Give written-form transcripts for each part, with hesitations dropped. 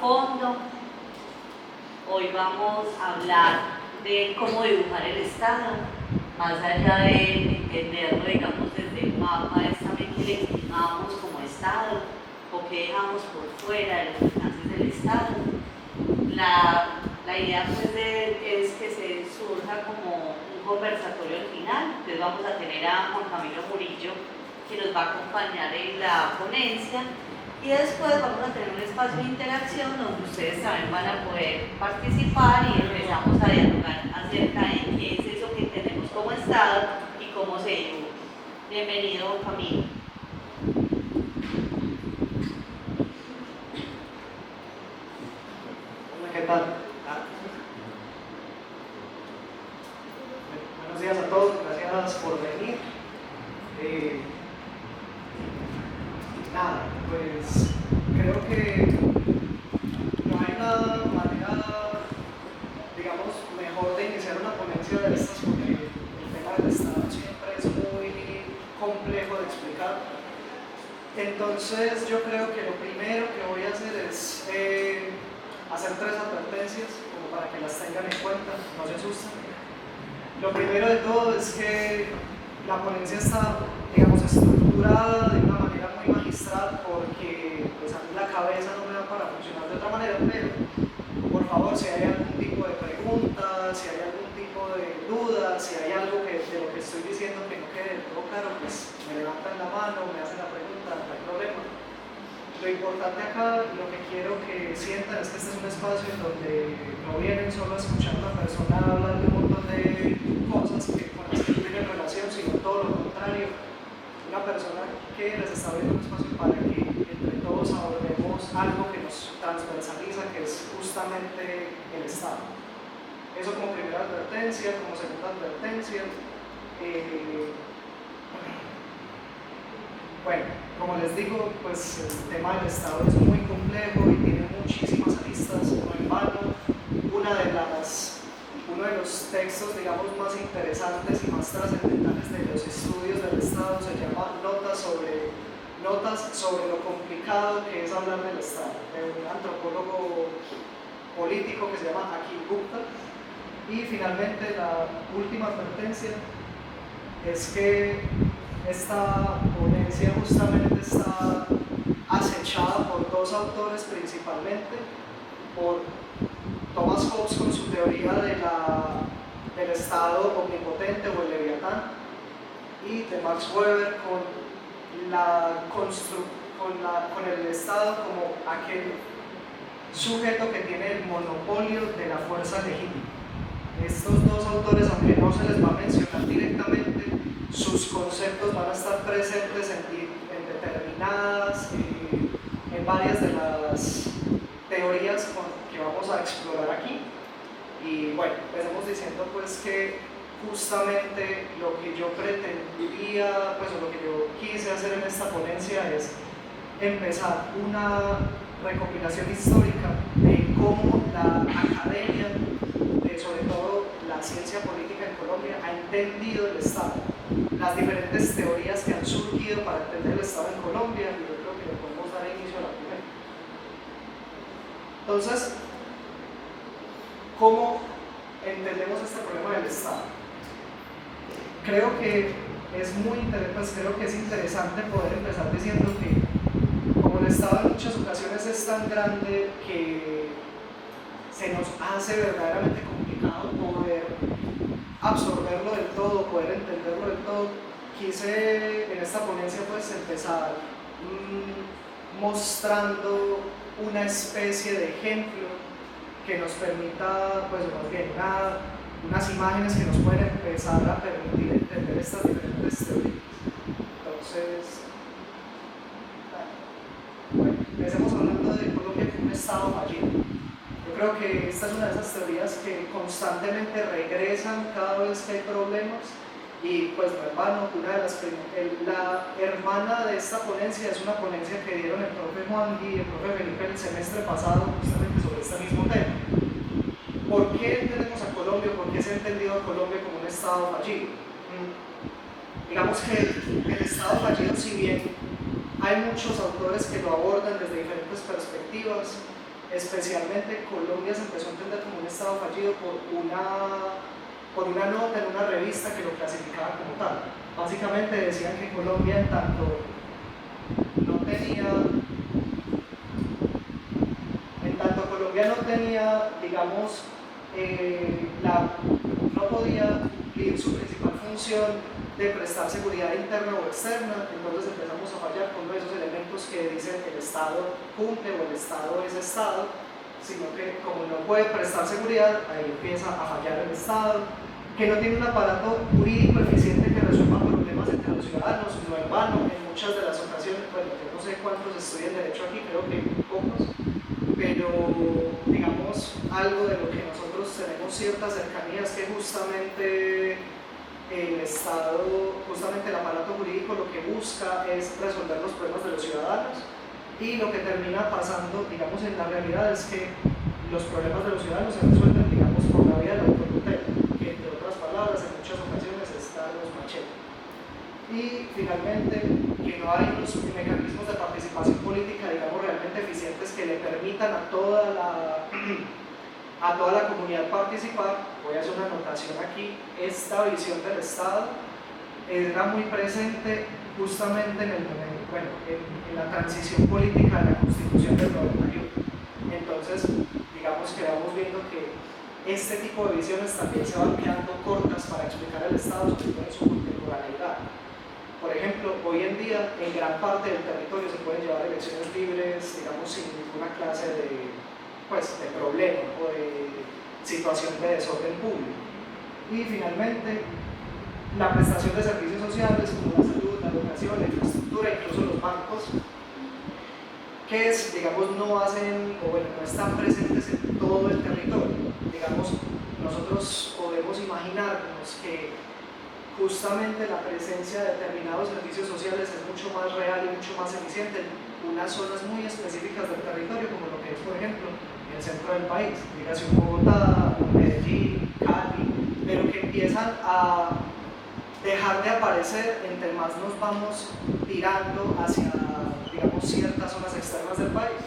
fondo. Hoy vamos a hablar de cómo dibujar el Estado, más allá de entenderlo, digamos, desde el mapa que le explicamos como Estado, o que dejamos por fuera de los alcances del Estado. La idea pues es que se surja como un conversatorio al final. Entonces vamos a tener a Juan Camilo Murillo, que nos va a acompañar en la ponencia, y después vamos a tener un espacio de interacción donde ustedes también van a poder participar y empezamos a dialogar acerca de qué es eso que tenemos como Estado y cómo se dibuja. Bienvenido, Camilo. Hola, ¿qué tal? Buenos días a todos, gracias por venir. Nada, pues creo que no hay una manera, digamos, mejor de iniciar una ponencia de estas, porque el tema del Estado siempre es muy complejo de explicar. Entonces yo creo que lo primero que voy a hacer es hacer 3 advertencias, como para que las tengan en cuenta, no se asusten. Lo primero de todo es que la ponencia está, digamos, estructurada de una manera muy magistral, porque pues, a mí la cabeza no me da para funcionar de otra manera, pero por favor, si hay algún tipo de pregunta, si hay algún tipo de duda, si hay algo de lo que estoy diciendo que no quede del todo claro, pues me levantan la mano, me hacen la pregunta, no hay problema. Lo importante acá, lo que quiero que sientan es que este es un espacio en donde no vienen solo a escuchar a una persona hablar de un montón de cosas con las que no tienen relación, sino todo lo contrario, una persona que les está abriendo un espacio para que entre todos abordemos algo que nos transversaliza, que es justamente el Estado. Eso como primera advertencia. Como segunda advertencia, bueno, como les digo, pues el tema del Estado es muy complejo y tiene muchísimas aristas, no en vano. Uno de los textos, digamos, más interesantes y más trascendentales de los estudios del Estado se llama Notas sobre lo complicado que es hablar del Estado, de un antropólogo político que se llama Akhil Gupta. Y finalmente la última advertencia es que esta ponencia justamente está acechada por 2 autores principalmente, por Thomas Hobbes con su teoría del Estado omnipotente o el Leviatán, y de Max Weber con el Estado como aquel sujeto que tiene el monopolio de la fuerza legítima. Estos 2 autores, aunque no se les va a mencionar directamente, sus conceptos van a estar presentes en determinadas, en varias de las teorías que vamos a explorar aquí. Y bueno, empecemos diciendo pues que justamente lo que yo pretendía, pues o lo que yo quise hacer en esta ponencia es empezar una recopilación histórica de cómo la academia, sobre todo la ciencia política en Colombia, ha entendido el Estado, las diferentes teorías que han surgido para entender el Estado en Colombia, y yo creo que le podemos dar inicio a la primera. Entonces, ¿cómo entendemos este problema del Estado? Creo que es interesante poder empezar diciendo que como el Estado en muchas ocasiones es tan grande que se nos hace verdaderamente complicado poder absorberlo del todo, poder entenderlo del todo, quise en esta ponencia pues empezar mostrando una especie de ejemplo que nos permita, pues más bien unas imágenes que nos pueden empezar a permitir entender estas diferentes teorías. Entonces, bueno, empecemos hablando de Colombia como un Estado fallido. Yo creo que esta es una de esas teorías que constantemente regresan cada vez que hay problemas, y pues no en vano, la hermana de esta ponencia es una ponencia que dieron el profe Juan y el profe Felipe el semestre pasado justamente sobre este mismo tema. ¿Por qué entendemos a Colombia? ¿Por qué se ha entendido a Colombia como un Estado fallido? Digamos que el Estado fallido, si bien hay muchos autores que lo abordan desde diferentes perspectivas, especialmente Colombia se empezó a entender como un estado fallido por una nota en una revista que lo clasificaba como tal. Básicamente decían que Colombia en tanto Colombia no tenía, digamos, no podía cumplir su principal función de prestar seguridad interna o externa, entonces empezamos a fallar con esos elementos que dicen que el Estado cumple o el Estado es Estado, sino que como no puede prestar seguridad, ahí empieza a fallar el Estado, que no tiene un aparato jurídico eficiente que resuelva problemas entre los ciudadanos, no en vano, en muchas de las ocasiones, bueno, yo no sé cuántos estudian Derecho aquí, creo que pocos, pero digamos, algo de lo que nosotros tenemos cierta cercanía es que justamente el Estado, justamente el aparato jurídico lo que busca es resolver los problemas de los ciudadanos, y lo que termina pasando, digamos, en la realidad es que los problemas de los ciudadanos se resuelven, digamos, por la vía de la autotutela, que entre otras palabras en muchas ocasiones está los machetes. Y finalmente, que no hay unos mecanismos de participación política, digamos, realmente eficientes que le permitan a toda la comunidad participar. Voy a hacer una anotación aquí. Esta visión del Estado era muy presente justamente en la transición política de la Constitución del 91. Entonces, digamos que vamos viendo que este tipo de visiones también se van quedando cortas para explicar el Estado, sobre todo en su contemporaneidad. Por ejemplo, hoy en día, en gran parte del territorio se pueden llevar elecciones libres, digamos, sin ninguna clase de problema o de situación de desorden público. Y finalmente, la prestación de servicios sociales como la salud, la educación, la infraestructura, incluso los bancos, que digamos, no están presentes en todo el territorio. Digamos, nosotros podemos imaginarnos que justamente la presencia de determinados servicios sociales es mucho más real y mucho más eficiente en unas zonas muy específicas del territorio, como lo que es, por ejemplo, el centro del país, dígase Bogotá, Medellín, Cali, pero que empiezan a dejar de aparecer entre más nos vamos tirando hacia, digamos, ciertas zonas externas del país.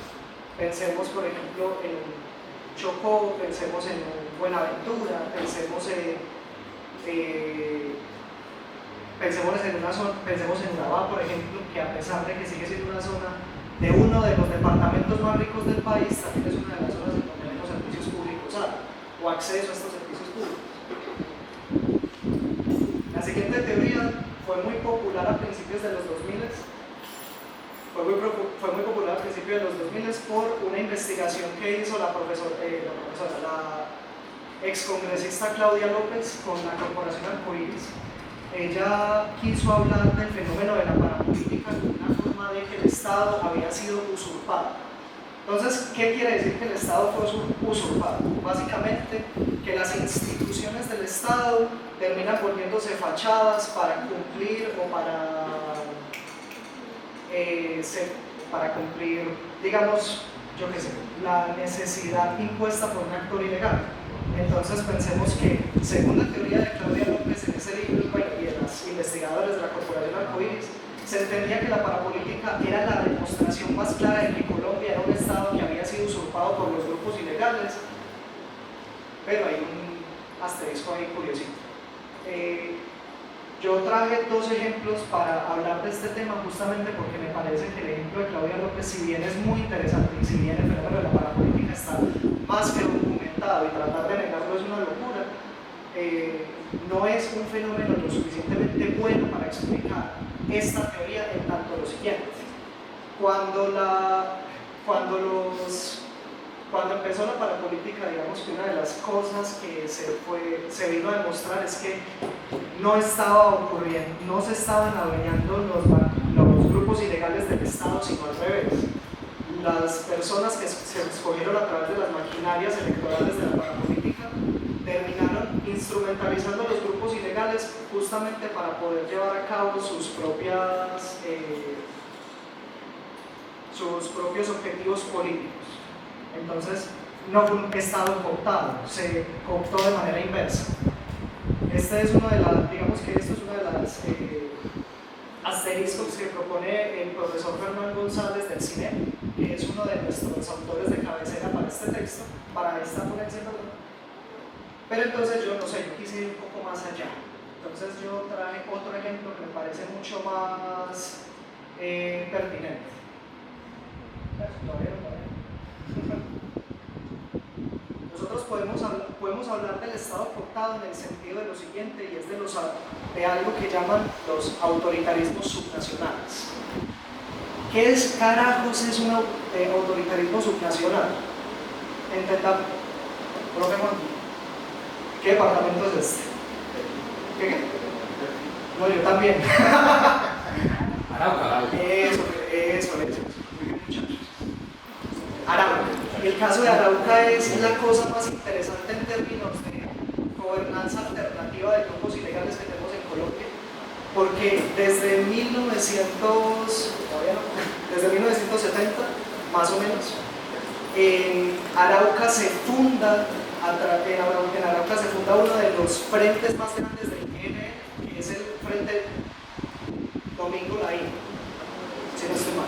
Pensemos, por ejemplo, en Chocó, pensemos en Buenaventura, pensemos en Urabá, por ejemplo, que a pesar de que sigue siendo una zona de uno de los departamentos más ricos del país, también es una de las zonas en donde menos servicios públicos hay, o acceso a estos servicios públicos. La siguiente teoría fue muy popular a principios de los 2000, fue muy popular a principios de los 2000 por una investigación que hizo la excongresista Claudia López con la Corporación Arcoíris. Ella quiso hablar del fenómeno de la parapolítica como una forma de que el Estado había sido usurpado. Entonces, ¿qué quiere decir que el Estado fue usurpado? Básicamente, que las instituciones del Estado terminan volviéndose fachadas para cumplir digamos, la necesidad impuesta por un actor ilegal. Entonces pensemos que, según la teoría de Claudia López en ese libro, y de las investigadoras de la Corporación Arcoíris, se entendía que la parapolítica era la demostración más clara de que Colombia era un Estado que había sido usurpado por los grupos ilegales, pero hay un asterisco ahí curiosito. Yo traje dos ejemplos para hablar de este tema justamente porque me parece que el ejemplo de Claudia López, si bien es muy interesante y si bien el fenómeno de la parapolítica está más que documentado y tratar de negarlo es una locura, no es un fenómeno lo suficientemente bueno para explicar esta teoría en tanto lo siguiente. Cuando empezó la parapolítica, digamos que una de las cosas que se vino a demostrar es que no se estaban adueñando los grupos ilegales del Estado, sino al revés. Las personas que se escogieron a través de las maquinarias electorales de la parapolítica terminaron instrumentalizando los grupos ilegales justamente para poder llevar a cabo sus propios objetivos políticos. Entonces, no fue un Estado cooptado, se cooptó de manera inversa. Esto es uno de los asteriscos que propone el profesor Fernán González del CINEP, que es uno de nuestros autores de cabecera para este texto, para esta ponencia, perdón. Pero entonces yo no sé, yo quise ir un poco más allá. Entonces yo traje otro ejemplo que me parece mucho más pertinente. Nosotros podemos hablar del Estado cortado en el sentido de lo siguiente, y es de algo que llaman los autoritarismos subnacionales. ¿Qué carajos es un autoritarismo subnacional? Entendamos. Profe Juan, ¿qué departamento es este? ¿Qué? No, yo también. Arauca. Eso. Arauca. El caso de Arauca es la cosa más interesante en términos de gobernanza alternativa de grupos ilegales que tenemos en Colombia, porque desde 1970, más o menos, en Arauca se funda uno de los frentes más grandes del ELN, que es el Frente Domingo Laín, si no estoy mal.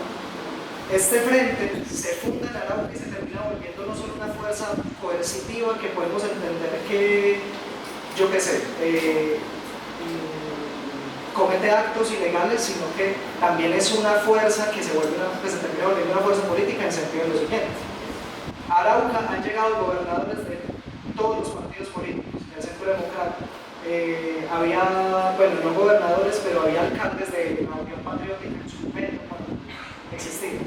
Este frente se funda en Arauca y se termina volviendo no solo una fuerza coercitiva que podemos entender que, yo qué sé, comete actos ilegales, sino que también es una fuerza que se termina volviendo una fuerza política en sentido de lo siguiente. A Arauca han llegado gobernadores de todos los partidos políticos, del Centro Democrático. Había, no gobernadores, pero había alcaldes de la Unión Patriótica en su momento cuando existía.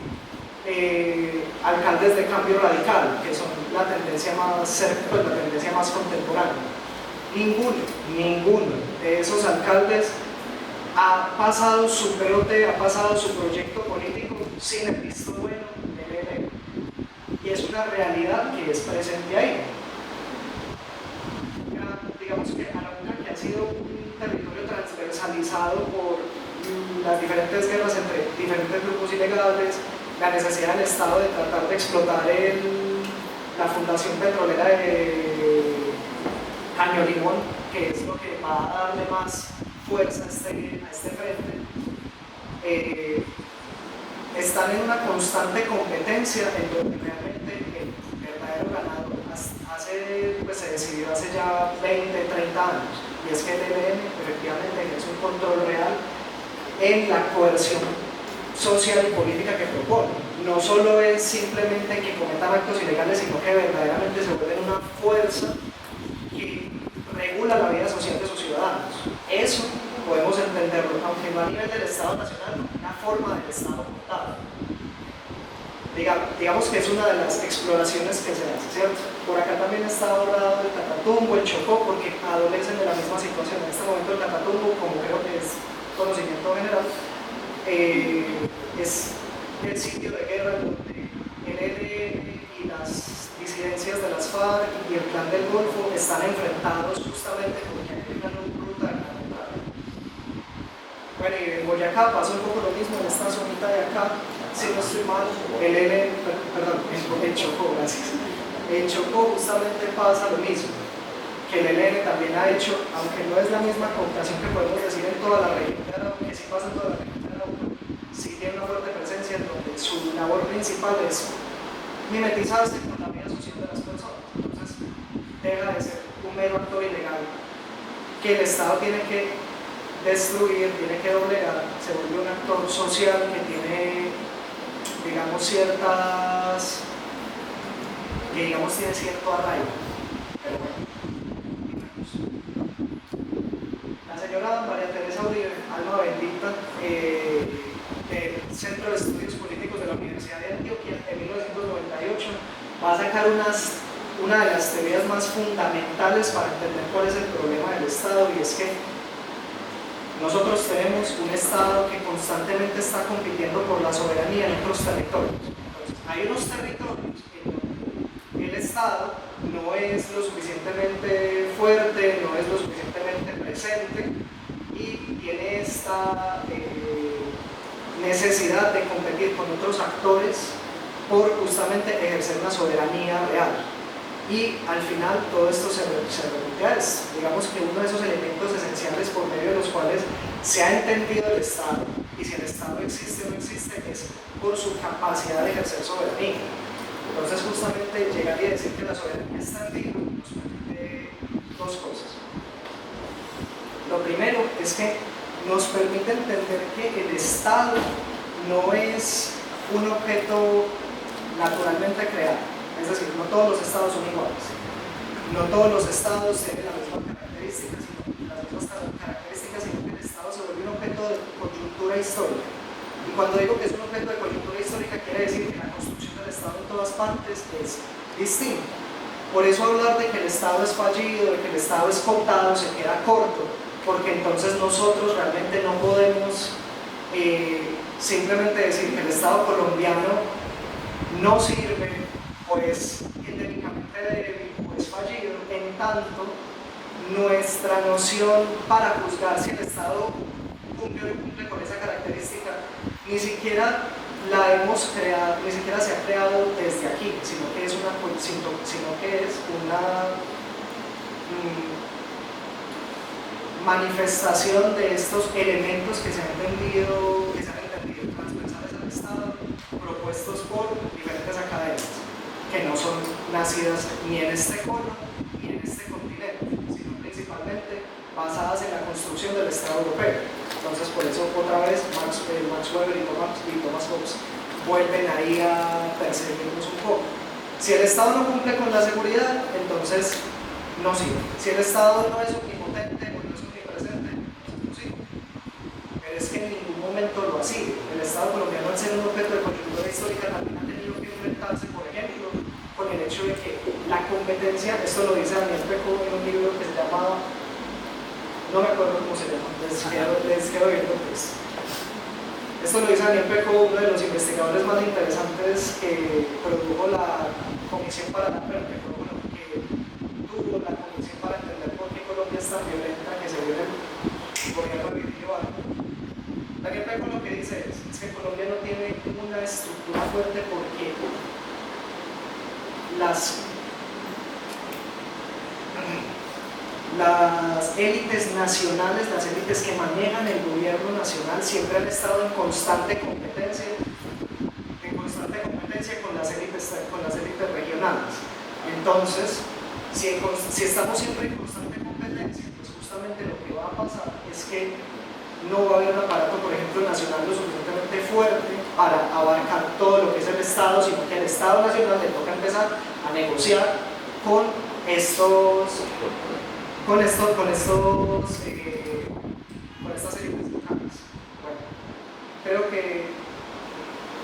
Alcaldes de Cambio Radical, que son la tendencia más contemporánea. Ninguno de esos alcaldes ha pasado su perote, ha pasado su proyecto político sin el visto bueno del ELN. Y es una realidad que es presente ahí. Digamos que Arauca, que ha sido un territorio transversalizado por las diferentes guerras entre diferentes grupos ilegales, la necesidad del Estado de tratar de explotar la fundación petrolera de Caño Limón, que es lo que va a darle más fuerza a este frente, están en una constante competencia en donde realmente el verdadero ganador se decidió hace ya 20, 30 años, y es que el ELN efectivamente es un control real en la coerción social y política que propone. No solo es simplemente que cometan actos ilegales, sino que verdaderamente se vuelven una fuerza que regula la vida social de sus ciudadanos. Eso podemos entenderlo, aunque no a nivel del Estado Nacional, una forma del Estado cortado. Digamos que es una de las exploraciones que se hace, ¿cierto? Por acá también está dorado el Catatumbo, el Chocó, porque adolecen de la misma situación. En este momento el Catatumbo, como creo que es conocimiento general, es el sitio de guerra donde el ELN y las disidencias de las FARC y el Clan del Golfo están enfrentados justamente porque hay una ruta de carretera. Bueno, y en Boyacá pasa un poco lo mismo, en esta zonita de acá, si no estoy mal, en Chocó, gracias. En Chocó justamente pasa lo mismo, que el ELN también ha hecho, aunque no es la misma cooperación que podemos decir en toda la región de Arauca, que sí pasa en toda la región de Arauca, sí tiene una fuerte presencia en donde su labor principal es mimetizarse con la vida social de las personas. Entonces, deja de ser un mero actor ilegal que el Estado tiene que destruir, tiene que doblegar, se vuelve un actor social que tiene, digamos, tiene cierto arraigo. Pero bueno, la señora María Teresa Uribe, alma bendita, del Centro de Estudios Políticos de la Universidad de Antioquia, en 1998, va a sacar una de las teorías más fundamentales para entender cuál es el problema del Estado, y es que nosotros tenemos un Estado que constantemente está compitiendo por la soberanía en otros territorios. Entonces, hay unos territorios en donde el Estado no es lo suficientemente fuerte, no es lo suficientemente presente, y tiene esta necesidad de competir con otros actores por justamente ejercer una soberanía real. Y al final todo esto se remite a esto. Digamos que uno de esos elementos esenciales por medio de los cuales se ha entendido el Estado, y si el Estado existe o no existe, es por su capacidad de ejercer soberanía. Entonces, justamente llegaría a decir que la soberanía extendida nos permite dos cosas. Lo primero es que nos permite entender que el Estado no es un objeto naturalmente creado, es decir, no todos los estados son iguales, no todos los estados tienen las mismas características, sino que el Estado se vuelve un objeto de coyuntura histórica. Y cuando digo que es un objeto de coyuntura histórica, quiere decir que la construcción del Estado en todas partes es distinta. Por eso hablar de que el Estado es fallido, de que el Estado es cooptado, se queda corto, porque entonces nosotros realmente no podemos simplemente decir que el Estado colombiano no sirve o es endémicamente débil o es fallido, en tanto nuestra noción para juzgar si el Estado cumple o no cumple con esa característica ni siquiera la hemos creado, ni siquiera se ha creado desde aquí, sino que es una manifestación de estos elementos que se han entendido transversales al Estado, propuestos por diferentes academias, que no son nacidas ni en este cono ni en este continente, sino principalmente basadas en la construcción del Estado europeo. Entonces, por eso otra vez Max Weber y Thomas Hobbes vuelven ahí a perseguirnos un poco. Si el Estado no cumple con la seguridad, entonces no sirve. Si el Estado no es omnipotente o no es omnipresente, entonces no sirve. Pero es que en ningún momento lo ha sido. El Estado colombiano, al ser un objeto de coyuntura histórica, también ha tenido que enfrentarse, por ejemplo, con el hecho de que la competencia, esto lo dice Daniel Pecó en un libro que se llama, no me acuerdo cómo se llama, les quedo viendo pues. Esto lo dice Daniel Pecó, uno de los investigadores más interesantes que produjo la Comisión para la Paz, que tuvo la Comisión para entender por qué Colombia es tan violenta que se vio en el gobierno de Virgilio Barco. Daniel Pecó lo que dice es que Colombia no tiene una estructura fuerte porque las élites nacionales, las élites que manejan el gobierno nacional siempre han estado en constante competencia con las élites regionales. Entonces, si estamos siempre en constante competencia, pues justamente lo que va a pasar es que no va a haber un aparato, por ejemplo, nacional lo suficientemente fuerte para abarcar todo lo que es el Estado, sino que al Estado nacional le toca empezar a negociar con estas élites locales. Bueno, creo que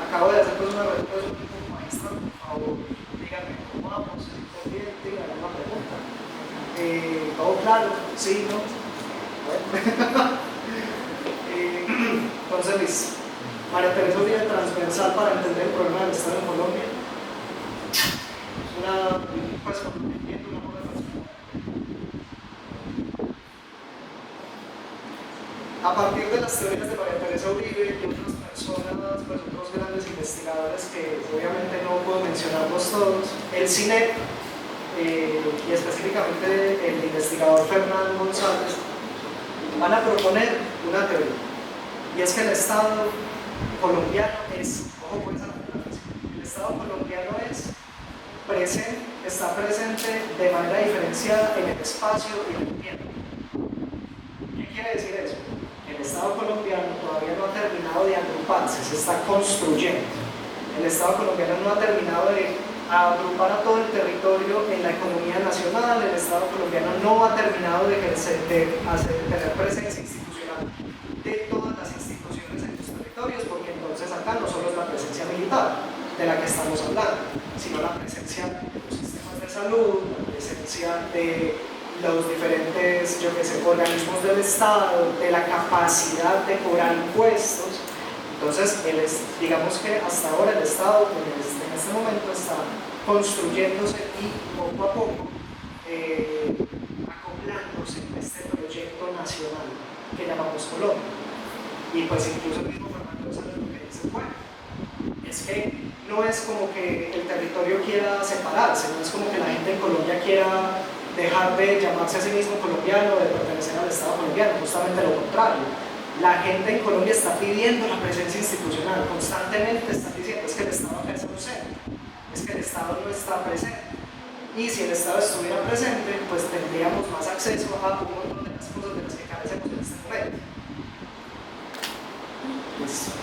acabo de hacer pues una respuesta un poco maestra. Por favor, díganme cómo vamos, si estoy bien, díganme una pregunta. ¿Todo claro? ¿Sí? ¿No? Bueno. Entonces, Luis, María Teresa Uribe, transversal para entender el problema del Estado en Colombia. Pues, entiendo una forma de transversal. A partir de las teorías de María Teresa Uribe y otras personas, pues otros grandes investigadores que obviamente no puedo mencionarlos todos, el CINEP y específicamente el investigador Fernán González van a proponer una teoría, y es que el Estado colombiano ojo con esa referencia, el Estado colombiano está presente de manera diferenciada en el espacio y en el tiempo. ¿Qué quiere decir eso? El Estado colombiano todavía no ha terminado de agruparse, se está construyendo. El Estado colombiano no ha terminado de agrupar a todo el territorio en la economía nacional, el Estado colombiano no ha terminado de tener presencia institucional de todas las instituciones en los territorios, porque entonces acá no solo es la presencia militar de la que estamos hablando, sino la presencia de los sistemas de salud, la presencia de los diferentes, organismos del Estado, de la capacidad de cobrar impuestos. Entonces, digamos que hasta ahora el Estado en este momento está construyéndose y poco a poco acoplándose en este proyecto nacional que llamamos Colombia. Y pues incluso el mismo Fernando González lo que dice, bueno, es que no es como que el territorio quiera separarse, no es como que la gente en Colombia quiera dejar de llamarse a sí mismo colombiano, de pertenecer al Estado colombiano, justamente lo contrario. La gente en Colombia está pidiendo la presencia institucional, constantemente están diciendo es que el Estado acá es ausente, es que el Estado no está presente. Y si el Estado estuviera presente, pues tendríamos más acceso a un montón de las cosas de las que carecemos en este momento. Pues,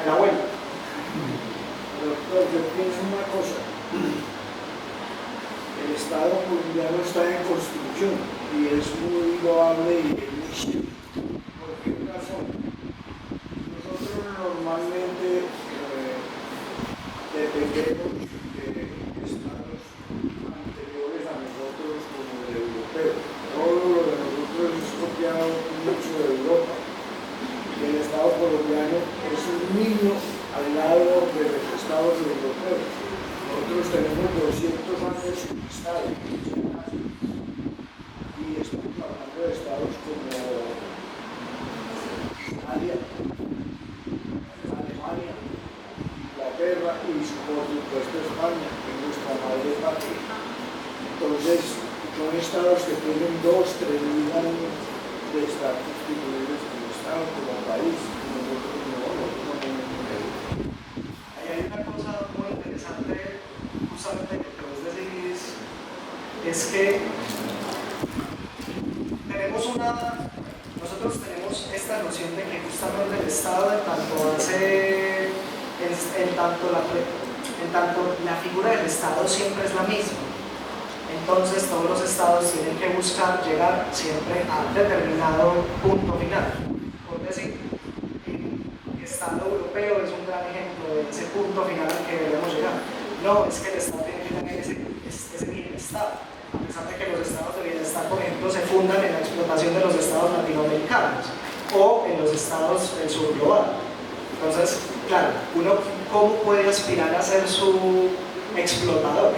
el abuelo. Doctor, yo pienso una cosa. El Estado colombiano está en construcción y es muy loable y es muy chévere. ¿Por qué razón? Nosotros normalmente dependemos de estados anteriores a nosotros como el europeo. Todo lo de nosotros es copiado mucho de Europa. Y el Estado colombiano es un niño al lado de los estados europeos. Nosotros tenemos 200 años sin Estado. Y estamos hablando de estados como Italia, Alemania, Inglaterra y por supuesto España, que es nuestra madre patria. Entonces, son estados que tienen 2-3 mil años de estar constituidos como Estado, como país. Y nosotros no tenemos. Ahí hay una cosa muy interesante, justamente que vos decís, es que nosotros tenemos esta noción de que justamente el Estado, en tanto la figura del Estado siempre es la misma. Entonces todos los estados tienen que buscar llegar siempre a un determinado punto final. Por decir, el Estado europeo es un gran ejemplo de ese punto final al que debemos llegar. No, es que el Estado tiene que tener ese bienestar. A pesar de que los estados de bienestar, por ejemplo, se fundan en la explotación de los estados latinoamericanos o en los estados del sur global. Entonces, claro, uno cómo puede aspirar a ser su explotador.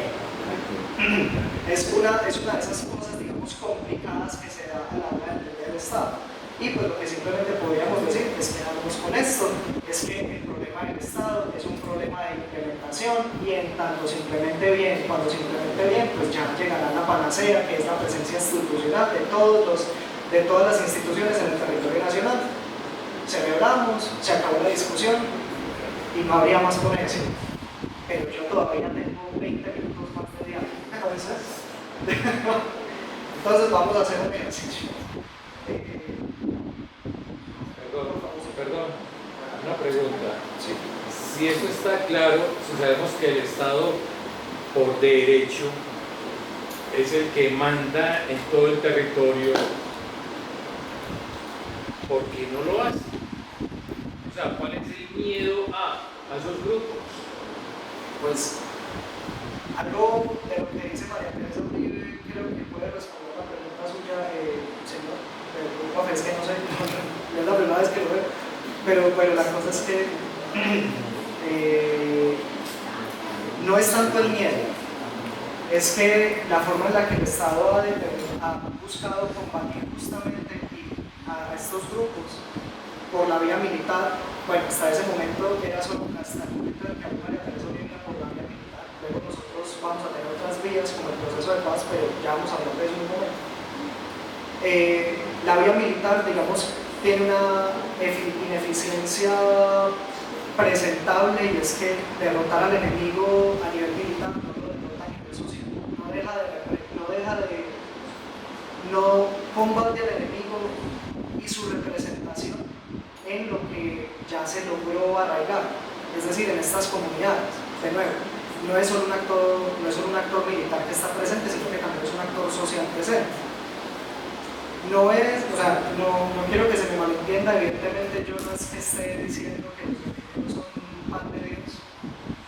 Es una de esas cosas, digamos, complicadas que se da a la hora de entender el Estado. Y pues lo que simplemente podríamos decir es que hagamos con esto, es que el problema del Estado es un problema de implementación y en tanto se implemente bien, cuando se implemente bien, pues ya llegará la panacea, que es la presencia institucional de todas las instituciones en el territorio nacional. Celebramos, se acabó la discusión y no habría más ponencia. Pero yo todavía tengo 20 minutos más de diálogo. Entonces vamos a hacer un ejercicio. Perdón, una pregunta. Sí. Si eso está claro, si sabemos que el Estado por derecho es el que manda en todo el territorio, ¿por qué no lo hace? O sea, ¿cuál es el miedo a esos grupos? Pues algo de lo que dice María Teresa Uribe creo que puede responder la pregunta suya, señor. Es que no sé, no es la primera vez que lo veo, pero la cosa es que no es tanto el miedo, es que la forma en la que el Estado ha buscado combatir justamente a estos grupos por la vía militar. Bueno, hasta ese momento era solo hasta el momento en que aún María Teresa Uribe por la vía militar. Luego nosotros vamos a tener otras vías como el proceso de paz, pero ya vamos a hablar de eso en un momento. La vía militar, digamos, tiene una ineficiencia presentable, y es que derrotar al enemigo a nivel militar no lo derrota a nivel social. No combate al enemigo y su representación en lo que ya se logró arraigar, es decir, en estas comunidades. De nuevo, no es solo un actor militar que está presente, sino que también es un actor social presente. No quiero que se me malentienda, evidentemente yo no es que esté diciendo que los guerrilleros son un pan de Dios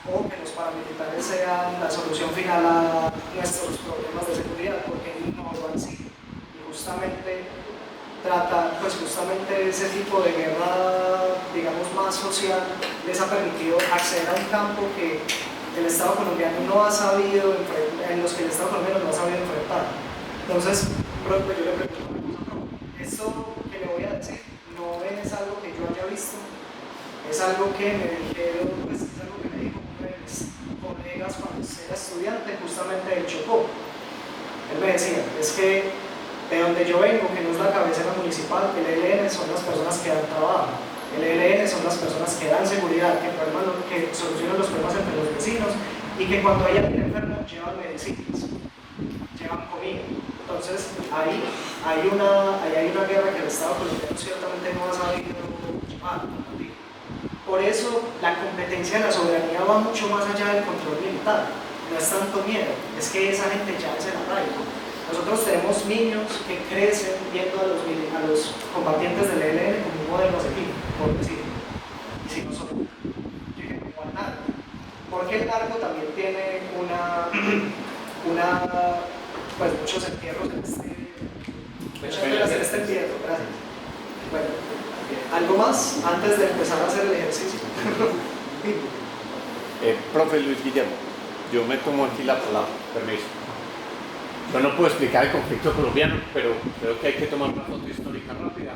o que los paramilitares sean la solución final a nuestros problemas de seguridad, porque no lo han sido. Y justamente ese tipo de guerra, digamos, más social, les ha permitido acceder a un campo que el Estado colombiano no ha sabido enfrentar, Entonces, pronto yo le pregunto una cosa propia. Esto que le voy a decir no es algo que yo haya visto, es algo que me dijeron, pues es algo que me dijo uno de mis colegas cuando era estudiante, justamente del Chocó. Él me decía, es que De donde yo vengo, que no es la cabecera municipal, el ELN son las personas que dan trabajo, el ELN son las personas que dan seguridad, que solucionan los problemas entre los vecinos y que cuando hay alguien enfermo llevan medicinas, llevan comida. Entonces ahí hay una guerra que el Estado colombiano ciertamente no ha sabido llevar. Por eso la competencia de la soberanía va mucho más allá del control militar. No es tanto miedo, es que esa gente ya es el arraigo. Nosotros tenemos niños que crecen viendo a los combatientes del ELN como un modelo a seguir, por decirlo. Y si no son, lleguen como al narco. Porque el narco también tiene pues muchos entierros en muchas velas en este entierro. Gracias. Bueno, ¿algo más antes de empezar a hacer el ejercicio? Profe Luis Guillermo, yo me tomo aquí la palabra, permiso. Yo no puedo explicar el conflicto colombiano, pero creo que hay que tomar una foto histórica rápida.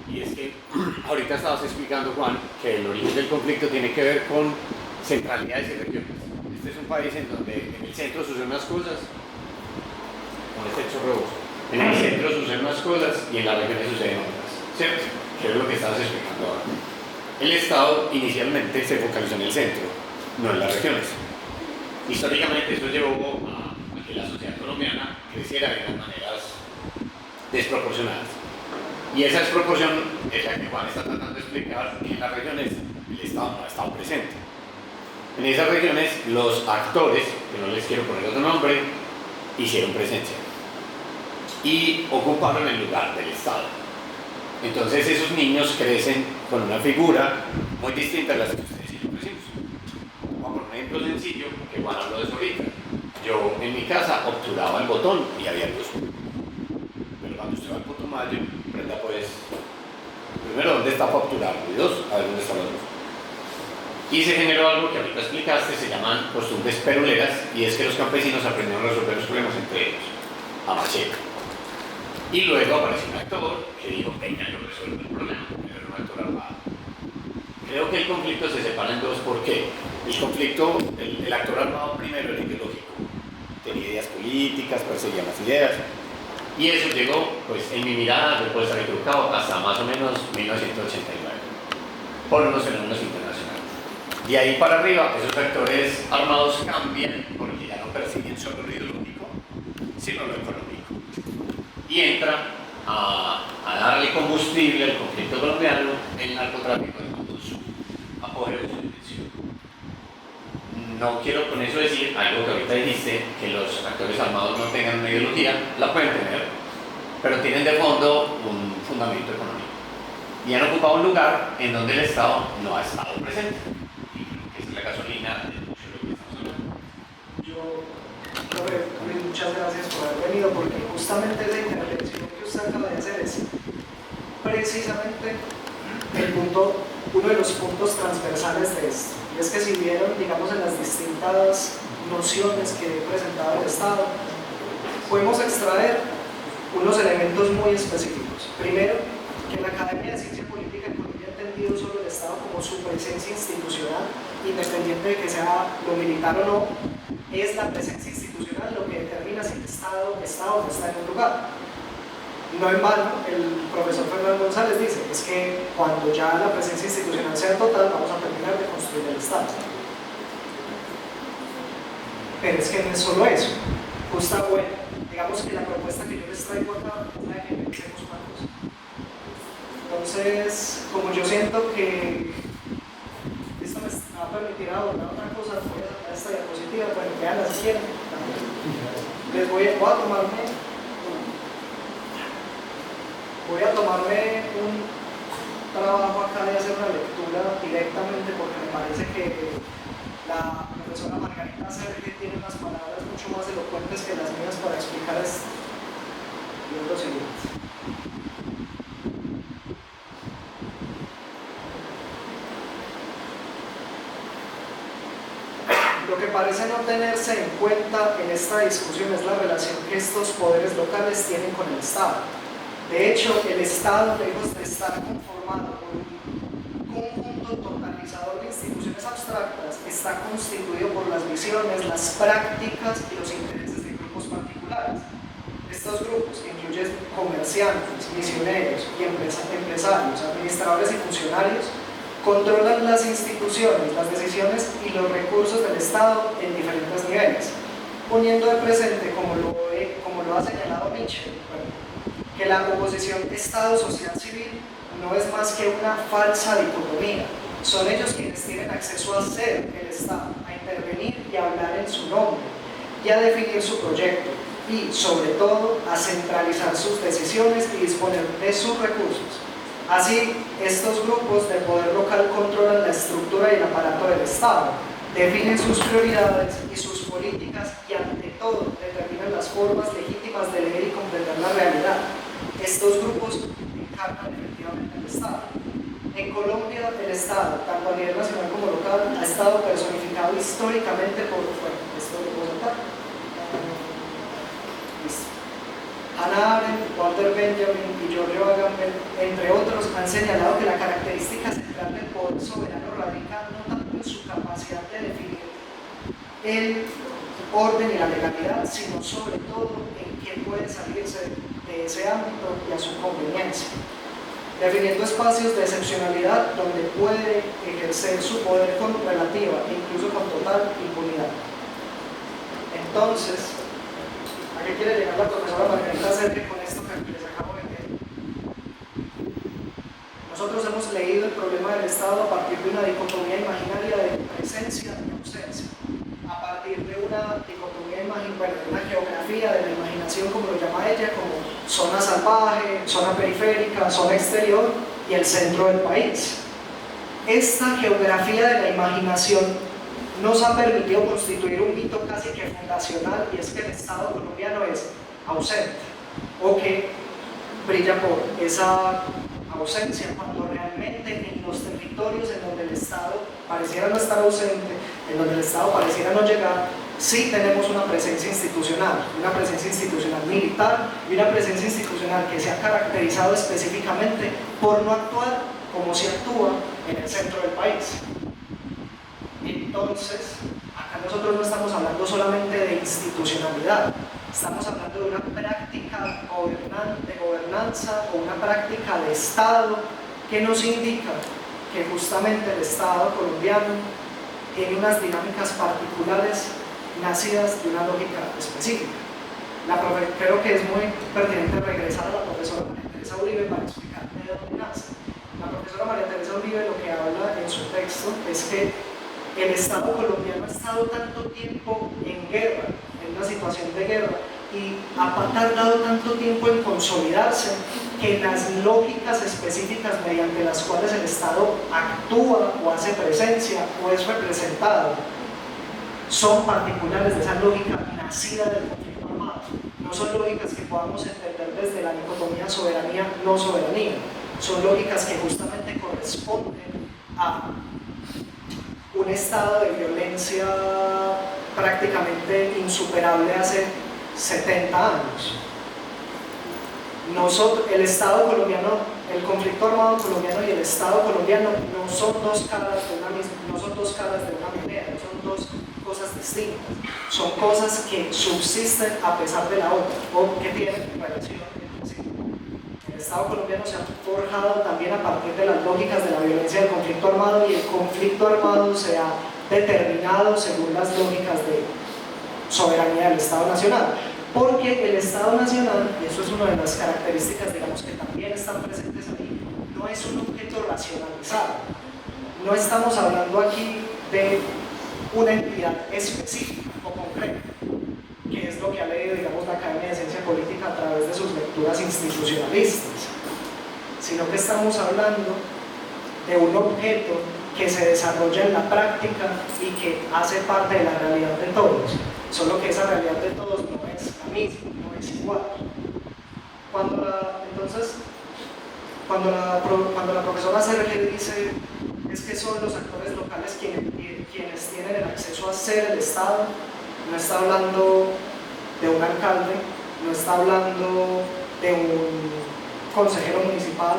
Y es que ahorita estabas explicando, Juan, que el origen del conflicto tiene que ver con centralidades y regiones. Este es un país en donde en el centro suceden unas cosas, con este chorro, en el centro suceden unas cosas y en las regiones suceden otras, ¿cierto? Que es lo que estabas explicando ahora. El Estado inicialmente se focalizó en el centro, no en las regiones. Históricamente eso llevó a que la sociedad colombiana creciera de unas maneras desproporcionadas. Y esa desproporción es la que Juan está tratando de explicar, que en las regiones el Estado no ha estado presente. En esas regiones los actores, que no les quiero poner otro nombre, hicieron presencia y ocuparon el lugar del Estado. Entonces esos niños crecen con una figura muy distinta a las que ustedes y yo crecimos. Por un ejemplo sencillo, que Juan habló de eso ahorita. Yo en mi casa obturaba el botón y había luz. Pero cuando usted va al Putumayo, prenda pues, primero, ¿dónde está para obturar? Y dos, a ver dónde está la luz. Y se generó algo que ahorita explicaste, se llaman costumbres peroleras, y es que los campesinos aprendieron a resolver los problemas entre ellos, a machete. Y luego apareció un actor que dijo, venga, yo resuelvo el problema, era un actor armado. Creo que el conflicto se separa en dos, ¿por qué? El conflicto, el actor armado primero era ideológico, tenía ideas políticas, perseguía las ideas, y eso llegó, pues en mi mirada, yo puedo estar equivocado, hasta más o menos 1989, por unos fenómenos internacionales. De ahí para arriba, esos actores armados cambian, porque ya no persiguen solo lo ideológico, sino lo económico. Y entra a darle combustible al conflicto colombiano el narcotráfico en todo su apogeo y su dimensión. No quiero con eso decir algo que ahorita dijiste, que los actores armados no tengan una ideología, la pueden tener, pero tienen de fondo un fundamento económico. Y han ocupado un lugar en donde el Estado no ha estado presente. Y creo que esa es la gasolina de mucho de lo que estamos hablando. Luis, muchas gracias por haber venido, porque justamente esa intervención que usted acaba de hacer es precisamente uno de los puntos transversales de esto. Y es que si vieron, digamos, en las distintas nociones que he presentado el Estado, podemos extraer unos elementos muy específicos. Primero, que la Academia de Ciencia Política en Colombia ha entendido solo el Estado como su presencia institucional, independiente de que sea lo militar o no, es la presencia institucional lo que determina si el Estado está o no está en un lugar. No en vano, el profesor Fernando González dice, es que cuando ya la presencia institucional sea total, vamos a terminar de construir el Estado. Pero es que no es solo eso, justo bueno, digamos que la propuesta que yo les traigo acá es la de que pensemos una cosa. Entonces, como yo siento que esto me va a permitir abordar otra cosa, voy a sacar esta diapositiva, bueno, veanla si quieren. Voy a tomarme un trabajo acá de hacer una lectura directamente, porque me parece que la profesora Margarita Serge tiene unas palabras mucho más elocuentes que las mías para explicar esto. Y es lo siguiente. Lo que parece no tenerse en cuenta en esta discusión es la relación que estos poderes locales tienen con el Estado. De hecho, el Estado, lejos de estar conformado por un conjunto totalizador de instituciones abstractas, está constituido por las visiones, las prácticas y los intereses de grupos particulares. Estos grupos, que incluyen comerciantes, misioneros y empresarios, administradores y funcionarios, controlan las instituciones, las decisiones y los recursos del Estado en diferentes niveles, poniendo de presente, como lo ha señalado Mitchell, que la oposición Estado-Social-Civil no es más que una falsa dicotomía. Son ellos quienes tienen acceso a ser el Estado, a intervenir y a hablar en su nombre, y a definir su proyecto, y sobre todo a centralizar sus decisiones y disponer de sus recursos. Así, estos grupos de poder local controlan la estructura y el aparato del Estado, definen sus prioridades y sus políticas y ante todo determinan las formas legítimas de leer y comprender la realidad. Estos grupos encarnan efectivamente el Estado. En Colombia, el Estado, tanto a nivel nacional como local, ha estado personificado históricamente por Hannah Arendt, Walter Benjamin y Giorgio Agamben, entre otros, han señalado que la característica central del poder soberano radica no tanto en su capacidad de definir el orden y la legalidad, sino sobre todo en quién puede salirse de ese ámbito y a su conveniencia, definiendo espacios de excepcionalidad donde puede ejercer su poder con relativa e incluso con total impunidad. Entonces, ¿a qué quiere llegar la profesora Margarita Serre con esto que les acabo de leer? Nosotros hemos leído el problema del Estado a partir de una dicotomía imaginaria de presencia y ausencia, a partir de una dicotomía imaginaria, de una geografía de la imaginación, como lo llama ella, como zona salvaje, zona periférica, zona exterior y el centro del país. Esta geografía de la imaginación nos ha permitido constituir un mito casi que fundacional, y es que el Estado colombiano es ausente o que brilla por esa ausencia, cuando realmente en los territorios en donde el Estado pareciera no estar ausente, en donde el Estado pareciera no llegar, sí tenemos una presencia institucional militar y una presencia institucional que se ha caracterizado específicamente por no actuar como se actúa en el centro del país. Entonces, acá nosotros no estamos hablando solamente de institucionalidad, estamos hablando de una práctica de gobernanza o una práctica de Estado que nos indica que justamente el Estado colombiano tiene unas dinámicas particulares nacidas de una lógica específica. Creo que es muy pertinente regresar a la profesora María Teresa Uribe para explicar de dónde nace. La profesora María Teresa Uribe lo que habla en su texto es que el Estado colombiano ha estado tanto tiempo en guerra, en una situación de guerra, y ha tardado tanto tiempo en consolidarse, que las lógicas específicas mediante las cuales el Estado actúa o hace presencia o es representado son particulares de esa lógica nacida del conflicto armado. No son lógicas que podamos entender desde la dicotomía soberanía-no soberanía, son lógicas que justamente corresponden a un estado de violencia prácticamente insuperable hace 70 años. El Estado colombiano, el conflicto armado colombiano y el Estado colombiano no son dos caras de una moneda, no son dos cosas distintas, son cosas que subsisten a pesar de la otra o que tienen relación entre sí. El Estado colombiano se ha forjado también a partir de las lógicas de la violencia del conflicto armado, y el conflicto armado se ha determinado según las lógicas de soberanía del Estado nacional, porque el Estado nacional, y eso es una de las características, digamos, que también están presentes ahí, no es un objeto racionalizado. No estamos hablando aquí de una entidad específica o concreta, que es lo que ha leído, digamos, la Academia de Ciencia Política a través de sus lecturas institucionalistas, sino que estamos hablando de un objeto que se desarrolla en la práctica y que hace parte de la realidad de todos, solo que esa realidad de todos no es la misma, no es igual. Cuando la profesora Sergio dice es que son los actores locales quienes tienen el acceso a ser el Estado, no está hablando de un alcalde, no está hablando de un consejero municipal,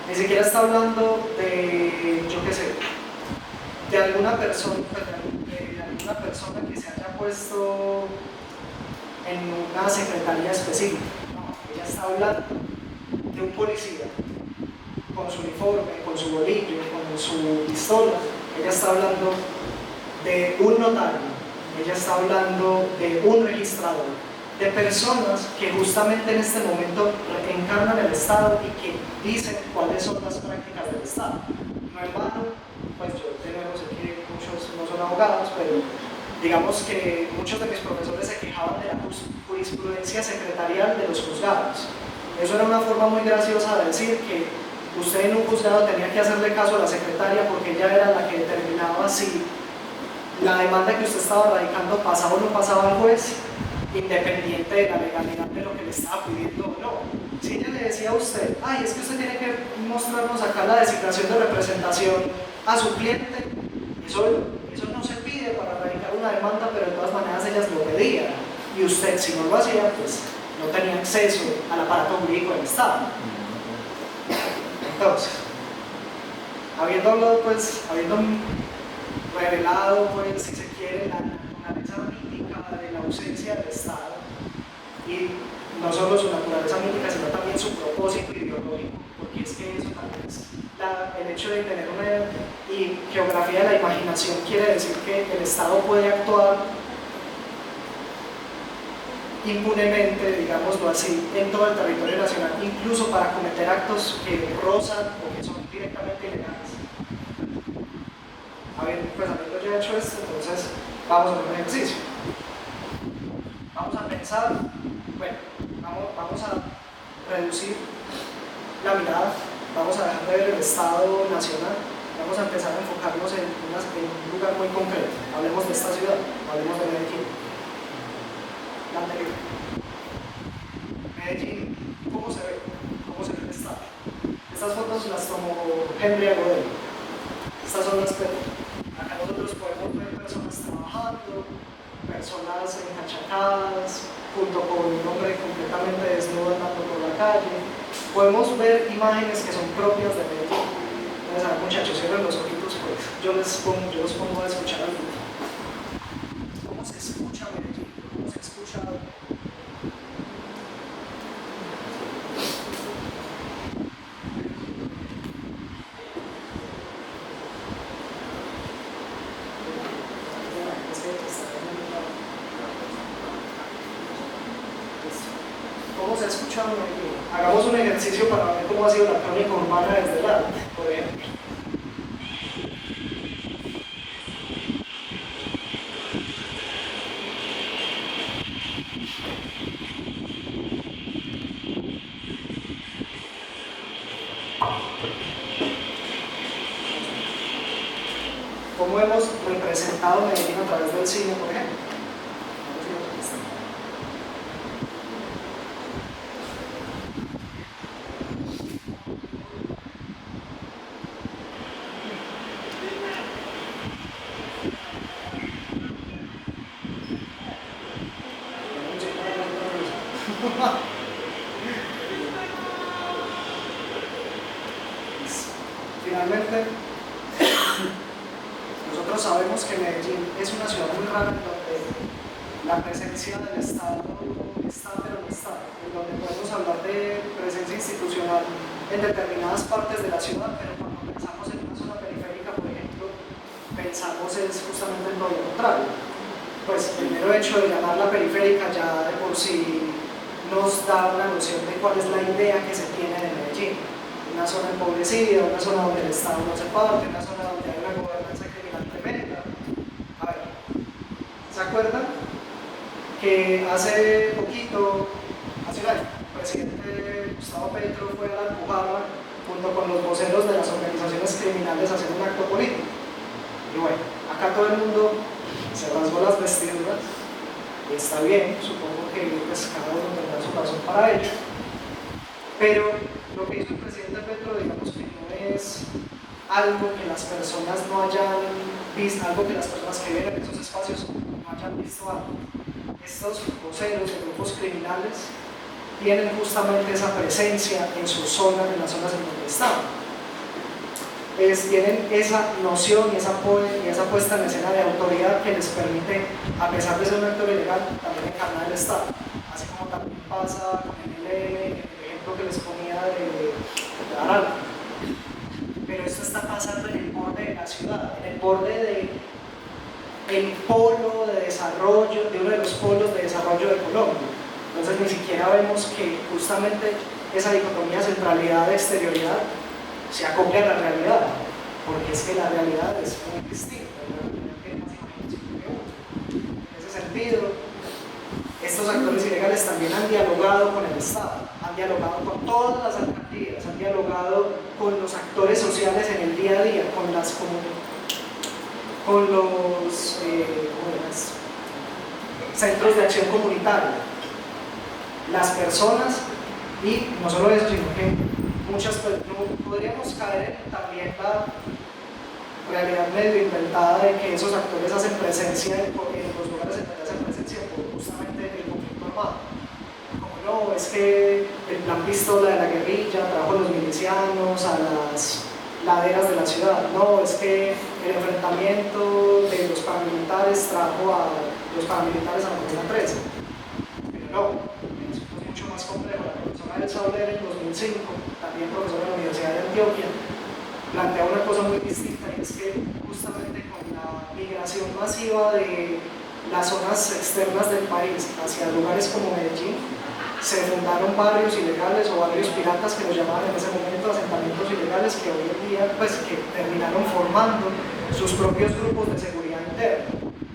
ni siquiera está hablando de, yo qué sé, de alguna persona que se haya puesto en una secretaría específica. ella está hablando de un policía con su uniforme, con su bolillo, con su pistola. Ella está hablando de un notario, ella está hablando de un registrador, de personas que justamente en este momento encarnan el Estado y que dicen cuáles son las prácticas del Estado. No en vano, pues yo tenemos aquí, muchos no son abogados, pero digamos que muchos de mis profesores se quejaban de la jurisprudencia secretarial de los juzgados. Eso era una forma muy graciosa de decir que usted en un juzgado tenía que hacerle caso a la secretaria porque ella era la que determinaba si la demanda que usted estaba radicando pasaba o no pasaba al juez, independiente de la legalidad de lo que le estaba pidiendo o no. Si ella le decía a usted, ay, es que usted tiene que mostrarnos acá la designación de representación a su cliente, eso no se pide para radicar una demanda, pero de todas maneras ellas lo pedían. Y usted, si no lo hacía, pues no tenía acceso al aparato jurídico del Estado. Entonces, habiendo revelado, pues, si se quiere, la naturaleza mítica de la ausencia del Estado, y no solo su naturaleza mítica, sino también su propósito ideológico, porque es que eso también es el hecho de tener una geografía de la imaginación quiere decir que el Estado puede actuar impunemente, digámoslo así, en todo el territorio nacional, incluso para cometer actos que rozan o que son directamente ilegales. Habiendo ya hecho esto, entonces vamos a hacer un ejercicio. Vamos a pensar, bueno, vamos a reducir la mirada, vamos a dejar de ver el Estado nacional, vamos a empezar a enfocarnos en un lugar muy concreto. Hablemos de esta ciudad, hablemos de Medellín. La anterior. Medellín, ¿cómo se ve? ¿Cómo se ve el Estado? Estas fotos las tomó Henry Agodero. Estas son las fotos. Acá nosotros podemos ver personas trabajando, personas encachacadas, junto con un hombre completamente desnudo andando por la calle. Podemos ver imágenes que son propias de Medellín. Entonces, a ver, muchachos, cierren los ojitos, pues yo los pongo a escuchar algo. ¿Cómo se escucha Medellín? ¿Cómo se escucha? ¿Cómo se escucha Medellín? Hagamos un ejercicio para ver cómo ha sido la crónica urbana desde el arte, por ejemplo. ¿Cómo hemos representado Medellín a través del cine, por ejemplo? Finalmente, nosotros sabemos que Medellín es una ciudad muy rara en donde la presencia del Estado está, pero no está, en donde podemos hablar de presencia institucional en determinadas partes de la ciudad, pero cuando pensamos en una zona periférica, por ejemplo, pensamos es justamente en lo contrario. Pues el mero hecho de llamarla periférica ya de por sí nos da una noción de cuál es la idea que se tiene de Medellín. Una zona empobrecida, una zona donde el Estado no se parte, una zona donde hay una gobernanza criminal tremenda. A ver, ¿se acuerdan que hace poquito, hace un año, el presidente Gustavo Petro fue a la Alpujarra junto con los voceros de las organizaciones criminales a hacer un acto político? Y bueno, acá todo el mundo se rasgó las vestiduras y está bien, supongo que pues, cada uno tendrá su razón para ello, pero lo que hizo el presidente Petro, digamos que no es algo que las personas no hayan visto, algo que las personas que viven en esos espacios no hayan visto antes. Estos voceros de grupos criminales tienen justamente esa presencia en sus zonas, en las zonas en donde están. Tienen esa noción y esa puesta en escena de autoridad que les permite, a pesar de ser un actor ilegal, también encarnar el Estado. así como también pasa con el ELN, el ejemplo que les ponía de Arauco. Pero esto está pasando en el borde de la ciudad, en el borde del polo de desarrollo, de uno de los polos de desarrollo de Colombia. Entonces ni siquiera vemos que justamente esa dicotomía centralidad-exterioridad se acople a la realidad, porque es que la realidad es muy distinta, la realidad tiene más imaginación que uno. En ese sentido, estos actores ilegales también han dialogado con el Estado, han dialogado con todas las alcaldías, han dialogado con los actores sociales en el día a día, con los centros de acción comunitaria, las personas, y no solo eso, sino que podríamos caer también la realidad medio inventada de que esos actores hacen presencia en los lugares en donde hacen presencia por justamente el conflicto armado. Como no, es que el plan pistola de la guerrilla trajo a los milicianos a las laderas de la ciudad. No, es que el enfrentamiento de los paramilitares trajo a los paramilitares a la Comuna 13. Pero no, es mucho más complejo. La profesora Elsa Oler en 2005, también profesora de la Universidad de Antioquia, plantea una cosa muy distinta, y es que justamente con la migración masiva de las zonas externas del país hacia lugares como Medellín, se fundaron barrios ilegales o barrios piratas, que los llamaban en ese momento asentamientos ilegales, que hoy en día pues que terminaron formando sus propios grupos de seguridad interna.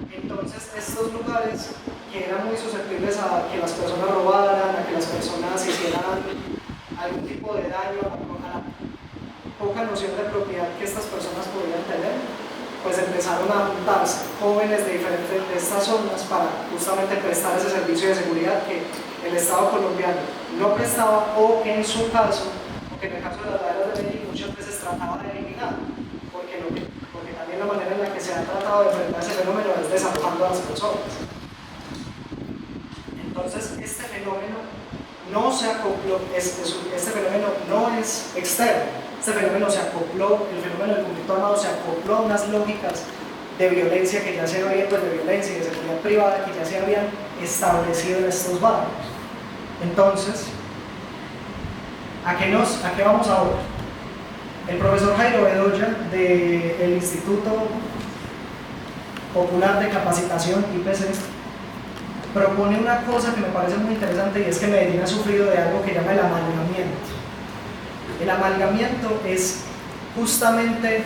Entonces estos lugares que eran muy susceptibles a que las personas robaran, a que las personas hicieran algún tipo de daño a la poca noción de propiedad que estas personas podían tener, pues empezaron a juntarse jóvenes de diferentes de estas zonas para justamente prestar ese servicio de seguridad que el Estado colombiano no prestaba, o en su caso, porque en el caso de las laderas de Medellín muchas veces trataba de eliminar, porque también la manera en la que se ha tratado de enfrentar ese fenómeno es desalojando a las personas. Entonces este fenómeno no se acopló, este fenómeno no es externo, este fenómeno se acopló, el fenómeno del conflicto armado se acopló a unas lógicas de violencia que ya se habían, pues, de violencia y de seguridad privada que ya se habían establecido en estos barrios. Entonces, ¿a qué vamos ahora? El profesor Jairo Bedoya del Instituto Popular de Capacitación, IPC, propone una cosa que me parece muy interesante, y es que Medellín ha sufrido de algo que llama el amalgamiento. El amalgamiento es justamente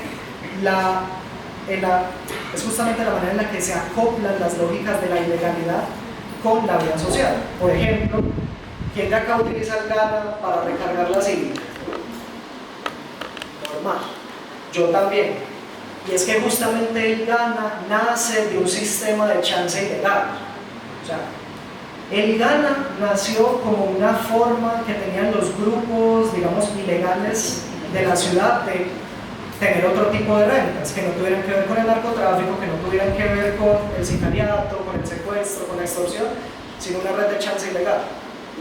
la manera en la que se acoplan las lógicas de la ilegalidad con la vida social. Por ejemplo, ¿quién de acá utiliza el GANA para recargar la cívica? Normal. Yo también. Y es que justamente el GANA nace de un sistema de chance ilegal. O sea, el GANA nació como una forma que tenían los grupos, digamos, ilegales de la ciudad de tener otro tipo de rentas, que no tuvieran que ver con el narcotráfico, que no tuvieran que ver con el sicariato, con el secuestro, con la extorsión, sino una red de chance ilegal.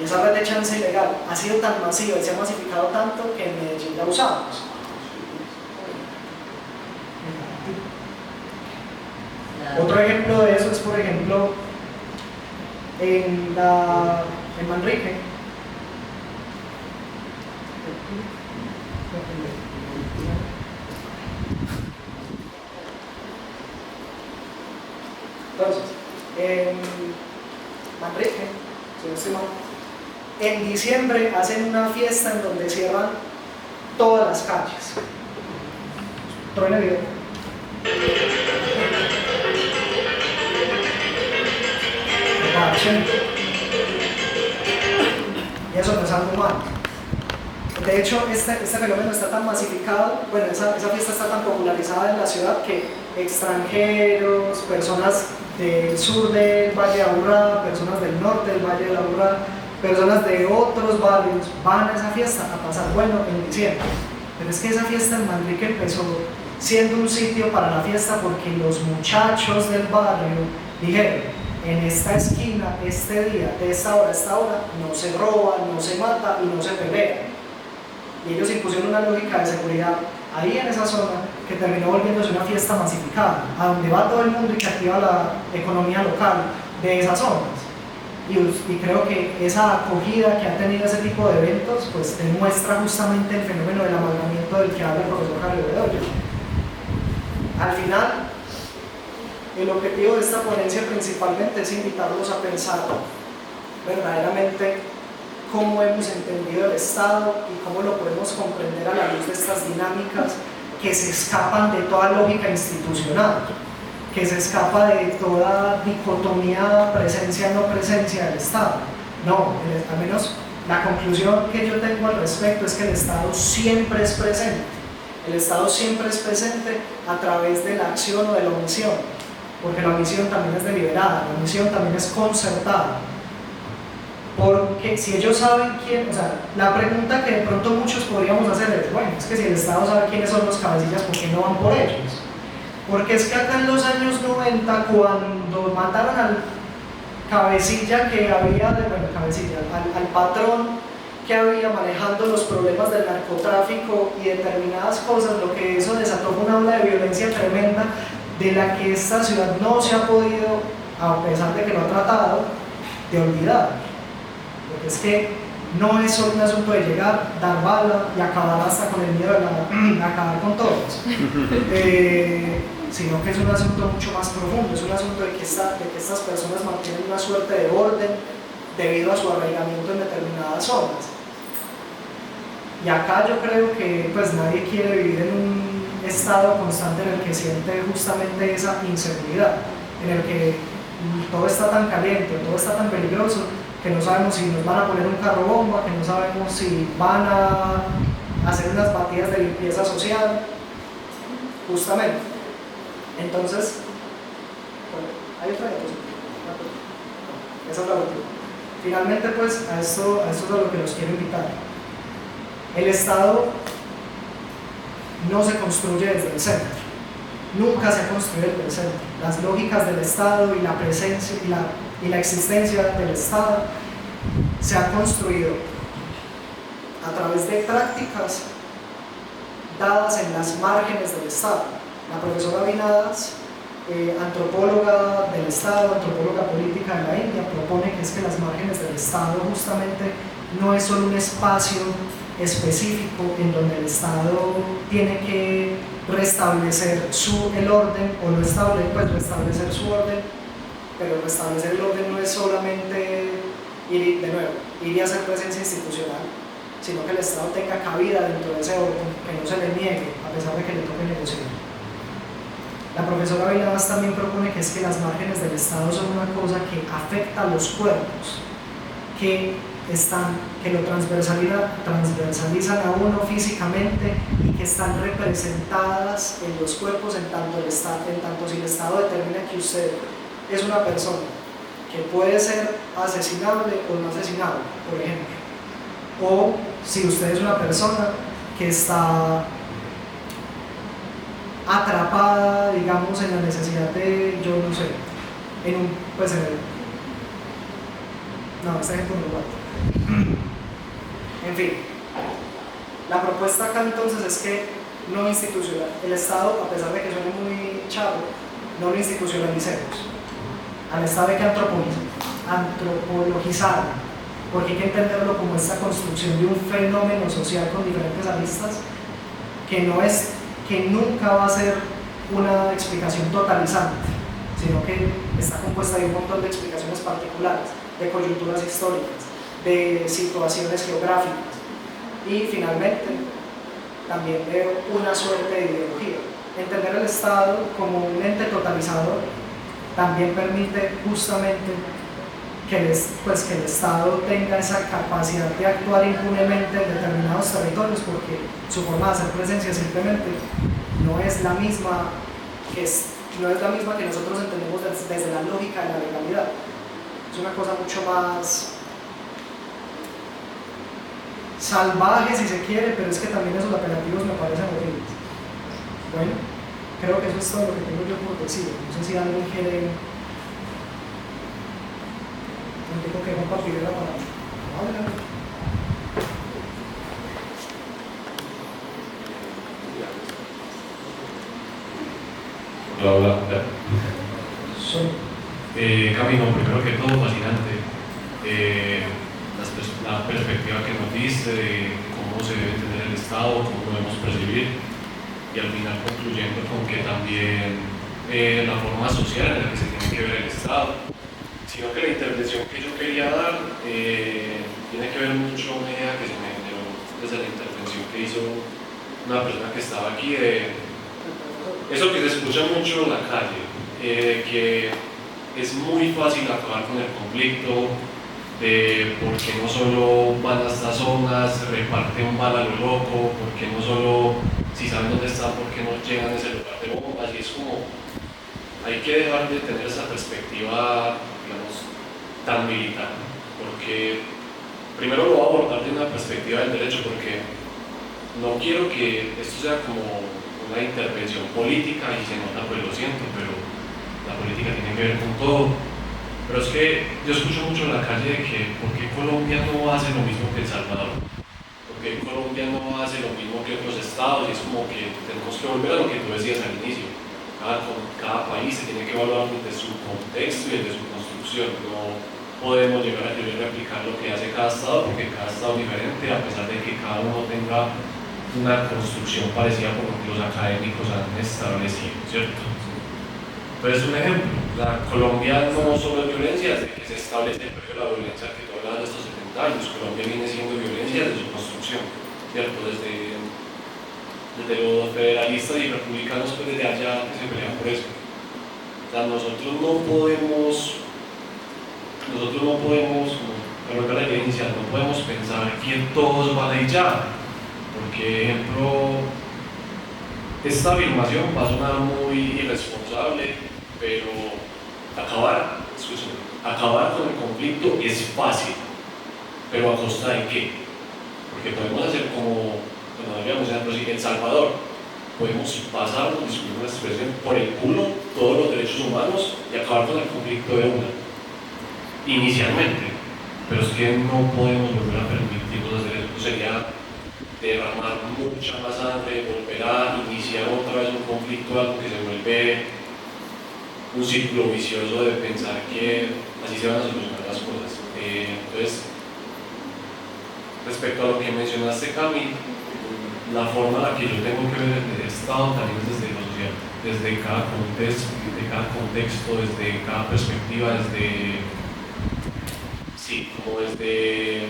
Y esa red de chance ilegal ha sido tan masiva y se ha masificado tanto que en Medellín la usamos. Otro ejemplo de eso es, por ejemplo, en Manrique. Entonces, en Manrique, si no estoy mal, en diciembre hacen una fiesta en donde cierran todas las calles. Truene video. Y eso no es algo malo. De hecho, este fenómeno está tan masificado, bueno, esa fiesta está tan popularizada en la ciudad que extranjeros, personas del sur del Valle de Aburrá, personas del norte del Valle de Aburrá, personas de otros barrios van a esa fiesta a pasar bueno en diciembre. Pero es que esa fiesta en Manrique empezó siendo un sitio para la fiesta porque los muchachos del barrio dijeron: en esta esquina, este día, de esta hora a esta hora, no se roba, no se mata y no se pelea. Y ellos impusieron una lógica de seguridad ahí en esa zona que terminó volviéndose una fiesta masificada, a donde va todo el mundo y que activa la economía local de esas zonas. y creo que esa acogida que ha tenido ese tipo de eventos pues demuestra justamente el fenómeno del amalgamiento del que habla el profesor Javier Bedoya. Al final, el objetivo de esta ponencia principalmente es invitarlos a pensar verdaderamente cómo hemos entendido el Estado y cómo lo podemos comprender a la luz de estas dinámicas que se escapan de toda lógica institucional, que se escapa de toda dicotomía presencia-no presencia del Estado. No, al menos la conclusión que yo tengo al respecto es que el Estado siempre es presente. El Estado siempre es presente a través de la acción o de la omisión, porque la omisión también es deliberada, la omisión también es concertada. Porque si ellos saben quién, o sea, la pregunta que de pronto muchos podríamos hacer es, bueno, es que si el Estado sabe quiénes son los cabecillas, ¿por qué no van por ellos? Porque es que acá en los años 90, cuando mataron al cabecilla que había, al patrón que había manejando los problemas del narcotráfico y determinadas cosas, lo que eso desató fue una ola de violencia tremenda de la que esta ciudad no se ha podido, a pesar de que lo ha tratado, de olvidar. Porque es que no es solo un asunto de llegar, dar bala y acabar hasta con el miedo de acabar con todos, sino que es un asunto mucho más profundo, es un asunto de que estas personas mantienen una suerte de orden debido a su arraigamiento en determinadas zonas. Y acá yo creo que pues nadie quiere vivir en un estado constante en el que siente justamente esa inseguridad, en el que todo está tan caliente, todo está tan peligroso, que no sabemos si nos van a poner un carro bomba, que no sabemos si van a hacer unas batidas de limpieza social, justamente. Entonces, bueno, hay otra diapositiva. Esa es la última. Finalmente, pues, a esto es a lo que los quiero invitar. El Estado no se construye desde el centro, nunca se ha construido desde el centro. Las lógicas del Estado y la presencia y la existencia del Estado se ha construido a través de prácticas dadas en las márgenes del Estado. La profesora Vinadas, antropóloga del Estado, antropóloga política de la India, propone que es que las márgenes del Estado justamente no es solo un espacio específico en donde el Estado tiene que restablecer el orden o no restablecer su orden, pero restablecer el orden no es solamente ir y hacer presencia institucional, sino que el Estado tenga cabida dentro de ese orden, que no se le niegue a pesar de que le toque negociar. La profesora Viladas también propone que es que las márgenes del Estado son una cosa que afecta a los cuerpos, que lo transversalizan a uno físicamente y que están representadas en los cuerpos en tanto si el Estado determina que usted es una persona que puede ser asesinable o no asesinable, por ejemplo, o si usted es una persona que está atrapada, digamos, en la necesidad de, yo no sé, este ejemplo no vale. En fin, la propuesta acá entonces es que no el Estado, a pesar de que suene muy chavo, no lo institucionalicemos. Al Estado hay que antropologizarlo, porque hay que entenderlo como esta construcción de un fenómeno social con diferentes aristas que nunca va a ser una explicación totalizante, sino que está compuesta de un montón de explicaciones particulares, de coyunturas históricas, de situaciones geográficas y finalmente también de una suerte de ideología. Entender el Estado como un ente totalizador también permite justamente que el Estado tenga esa capacidad de actuar impunemente en determinados territorios, porque su forma de hacer presencia simplemente no es la misma que nosotros entendemos desde la lógica de la legalidad. Es una cosa mucho más salvaje si se quiere, pero es que también esos apelativos me parecen horribles. Bueno, creo que eso es todo lo que tengo yo por decir. No sé si alguien quiere... No tengo que compartir la palabra. Hola. Camino, primero que todo, fascinante perspectiva que nos diste de cómo se debe entender el Estado, cómo lo debemos percibir, y al final concluyendo con que también la forma social en la que se tiene que ver el Estado, sino que la intervención que yo quería dar tiene que ver mucho una idea que se me generó desde la intervención que hizo una persona que estaba aquí, de eso que se escucha mucho en la calle, que es muy fácil acabar con el conflicto, de por qué no solo van a estas zonas, reparten bala a lo loco, por qué no solo, si saben dónde están, por qué no llegan a ese lugar de bombas, y es como, hay que dejar de tener esa perspectiva, digamos, tan militar, porque primero lo voy a abordar de una perspectiva del derecho, porque no quiero que esto sea como una intervención política, y se nota, pues lo siento, pero la política tiene que ver con todo. Pero es que yo escucho mucho en la calle de que ¿por qué Colombia no hace lo mismo que El Salvador? ¿Por qué Colombia no hace lo mismo que otros estados? Y es como que tenemos que volver a lo que tú decías al inicio. Cada país se tiene que evaluar desde su contexto y desde su construcción. No podemos llegar a querer replicar lo que hace cada estado, porque cada estado es diferente, a pesar de que cada uno tenga una construcción parecida por lo que los académicos han establecido, ¿cierto? Entonces, un ejemplo, Colombia no solo es violencia desde que se establece el precio de la violencia que tú hablas de estos 70 años, Colombia viene siendo violencia desde su construcción, ¿cierto? Desde los federalistas y republicanos, pues desde allá que se pelean por eso. O sea, nosotros no podemos, como la evidencia, no podemos pensar que todos van a ir ya, porque, ejemplo, esta afirmación va a sonar muy irresponsable, pero acabar con el conflicto es fácil, pero ¿a costa de qué? Porque podemos hacer como, digamos, El Salvador, podemos pasar, disculpen la expresión, por el culo todos los derechos humanos y acabar con el conflicto de una, inicialmente, pero es que no podemos volver a permitirnos hacer eso, sería derramar mucha más sangre, volver a iniciar otra vez un conflicto, algo que se vuelve un círculo vicioso de pensar que así se van a solucionar las cosas. Entonces, respecto a lo que mencionaste, Cami, la forma en la que yo tengo que ver el Estado también es desde lo social, desde cada contexto, desde cada perspectiva, desde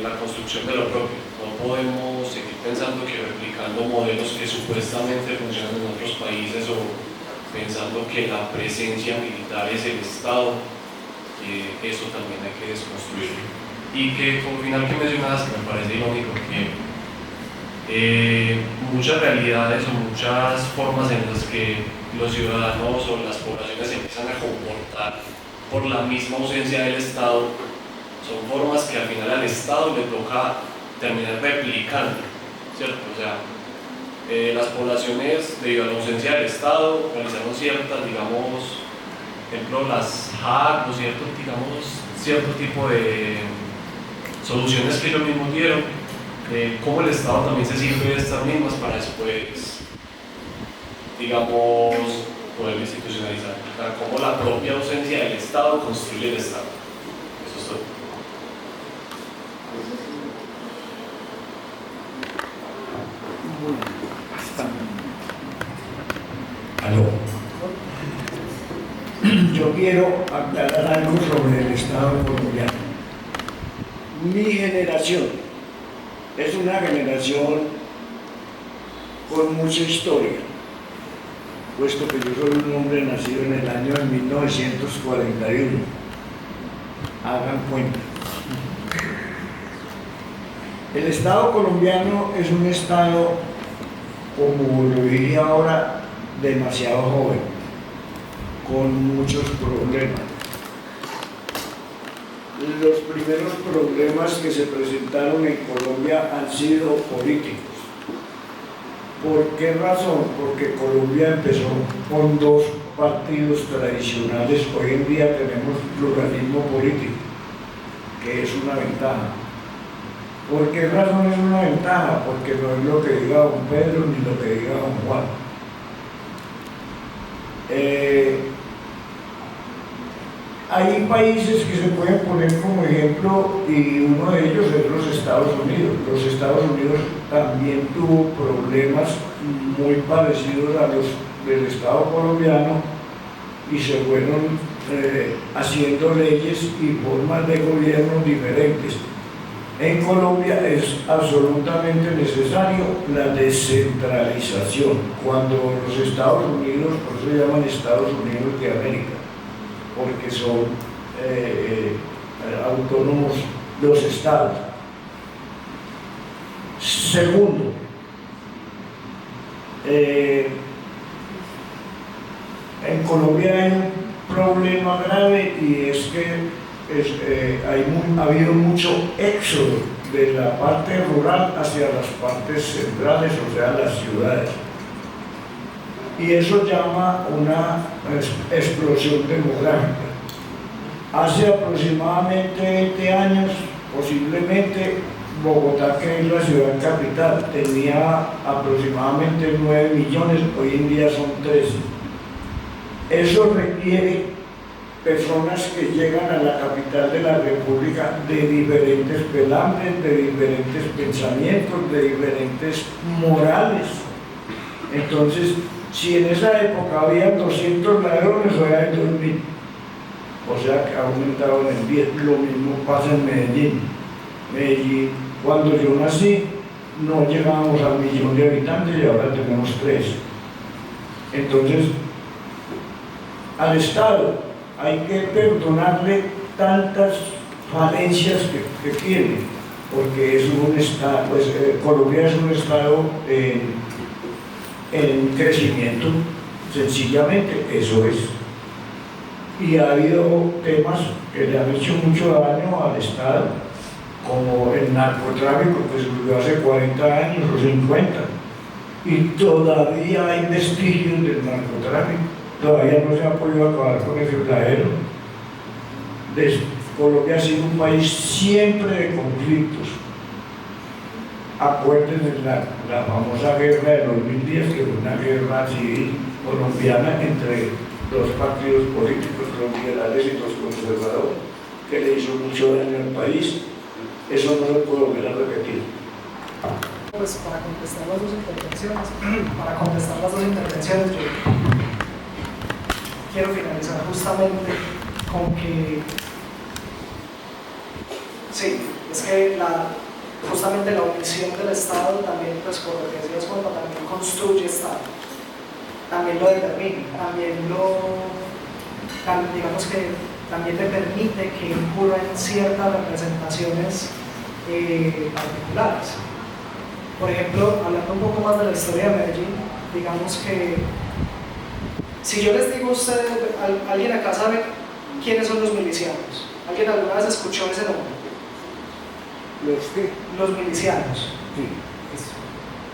la construcción de lo propio. No podemos seguir pensando que replicando modelos que supuestamente funcionan en otros países o pensando que la presencia militar es el Estado, eso también hay que desconstruirlo. Y que, como final que mencionabas, que me parece irónico, que muchas realidades o muchas formas en las que los ciudadanos o las poblaciones se empiezan a comportar por la misma ausencia del Estado, son formas que al final al Estado le toca terminar replicando, ¿cierto? O sea, las poblaciones, debido a la ausencia del Estado, realizaron ciertas, digamos, ejemplo, las JAC o cierto tipo de soluciones que ellos mismos dieron, cómo el Estado también se sirve de estas mismas para después, digamos, poder institucionalizar, o sea, cómo la propia ausencia del Estado construye el Estado. Eso es todo. Aló. Yo quiero aclarar algo sobre el Estado colombiano. Mi generación es una generación con mucha historia, puesto que yo soy un hombre nacido en el año de 1941. Hagan cuenta. El Estado colombiano es un Estado, como lo diría ahora, demasiado joven, con muchos problemas. Los primeros problemas que se presentaron en Colombia han sido políticos. ¿Por qué razón? Porque Colombia empezó con dos partidos tradicionales. Hoy en día tenemos pluralismo político, que es una ventaja. ¿Por qué razón es una ventaja? Porque no es lo que diga don Pedro ni lo que diga don Juan. hay países que se pueden poner como ejemplo y uno de ellos es los Estados Unidos. Los Estados Unidos también tuvo problemas muy parecidos a los del Estado colombiano y se fueron haciendo leyes y formas de gobierno diferentes. En Colombia es absolutamente necesario la descentralización. Cuando los Estados Unidos, por eso se llaman Estados Unidos de América, porque son autónomos los estados. Segundo, en Colombia hay un problema grave y es que ha habido mucho éxodo de la parte rural hacia las partes centrales, o sea, las ciudades. Y eso llama una explosión demográfica. Hace aproximadamente 20 años, posiblemente, Bogotá, que es la ciudad capital, tenía aproximadamente 9 millones, hoy en día son 13. Eso requiere personas que llegan a la capital de la República de diferentes pelambres, de diferentes pensamientos, de diferentes morales. Entonces, si en esa época había 200 ladrones, hoy hay 2000. O sea que ha aumentado en el 10. Lo mismo pasa en Medellín. Medellín, cuando yo nací, no llegábamos al 1.000.000 de habitantes y ahora tenemos 3. Entonces, al Estado hay que perdonarle tantas falencias que tiene, porque es un Estado, pues, Colombia es un Estado en crecimiento, sencillamente, eso es. Y ha habido temas que le han hecho mucho daño al Estado, como el narcotráfico, que surgió hace 40 años o 50, y todavía hay vestigios del narcotráfico. Todavía no se ha podido acabar con ese flagelo. Colombia ha sido un país siempre de conflictos. Acuérdense la famosa guerra de los 1010, que fue una guerra civil colombiana entre dos partidos políticos, los liberales y los conservadores, que le hizo mucho daño al país. Eso no se puede volver a repetir. Pues para contestar las dos intervenciones, yo quiero finalizar justamente con que sí, es que justamente la omisión del Estado también, pues por lo que decías, cuando también construye Estado, también lo determina, digamos que también le permite que incurra en ciertas representaciones particulares. Por ejemplo, hablando un poco más de la historia de Medellín, digamos que si yo les digo a ustedes, ¿alguien acá sabe quiénes son los milicianos? ¿Alguien alguna vez escuchó ese nombre? ¿Los qué? Los milicianos. Sí.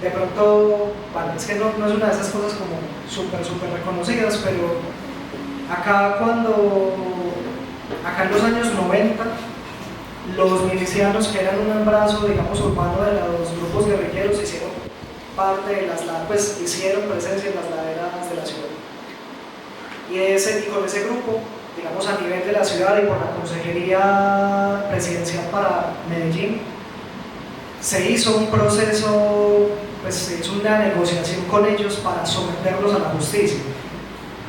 De pronto, vale, es que no es una de esas cosas como súper reconocidas, pero acá en los años 90, los milicianos, que eran un brazo, digamos, urbano de los grupos guerrilleros, hicieron parte de pues hicieron presencia en las laderas de la ciudad. Y con ese grupo, digamos, a nivel de la ciudad y por la Consejería Presidencial para Medellín, se hizo un proceso, pues se hizo una negociación con ellos para someterlos a la justicia.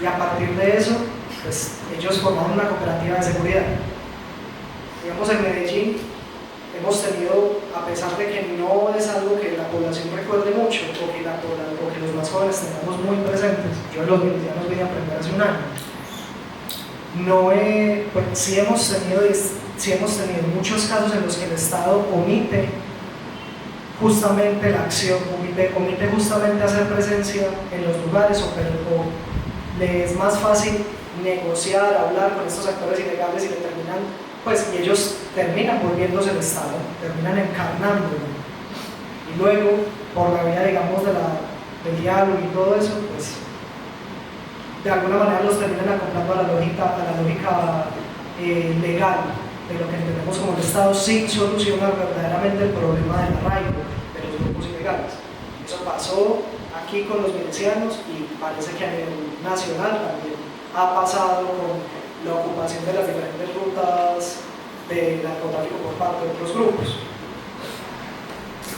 Y a partir de eso, pues ellos formaron una cooperativa de seguridad. Digamos, en Medellín hemos tenido, a pesar de que no es algo que la población recuerde mucho o que los más jóvenes tengamos muy presentes, yo en los milicianos vine a aprender hace un año, pues sí hemos tenido muchos casos en los que el Estado omite justamente la acción, omite justamente hacer presencia en los lugares o le es más fácil negociar, hablar con estos actores ilegales y ellos terminan volviéndose el Estado, terminan encarnándolo. Y luego, por la vía, digamos, del diálogo y todo eso, pues de alguna manera los terminan acoplando a la lógica legal de lo que entendemos como el Estado, sin solucionar verdaderamente el problema del arraigo de los grupos ilegales. Eso pasó aquí con los milicianos y parece que a nivel nacional también ha pasado con la ocupación de las diferentes rutas de narcotráfico por parte de otros grupos.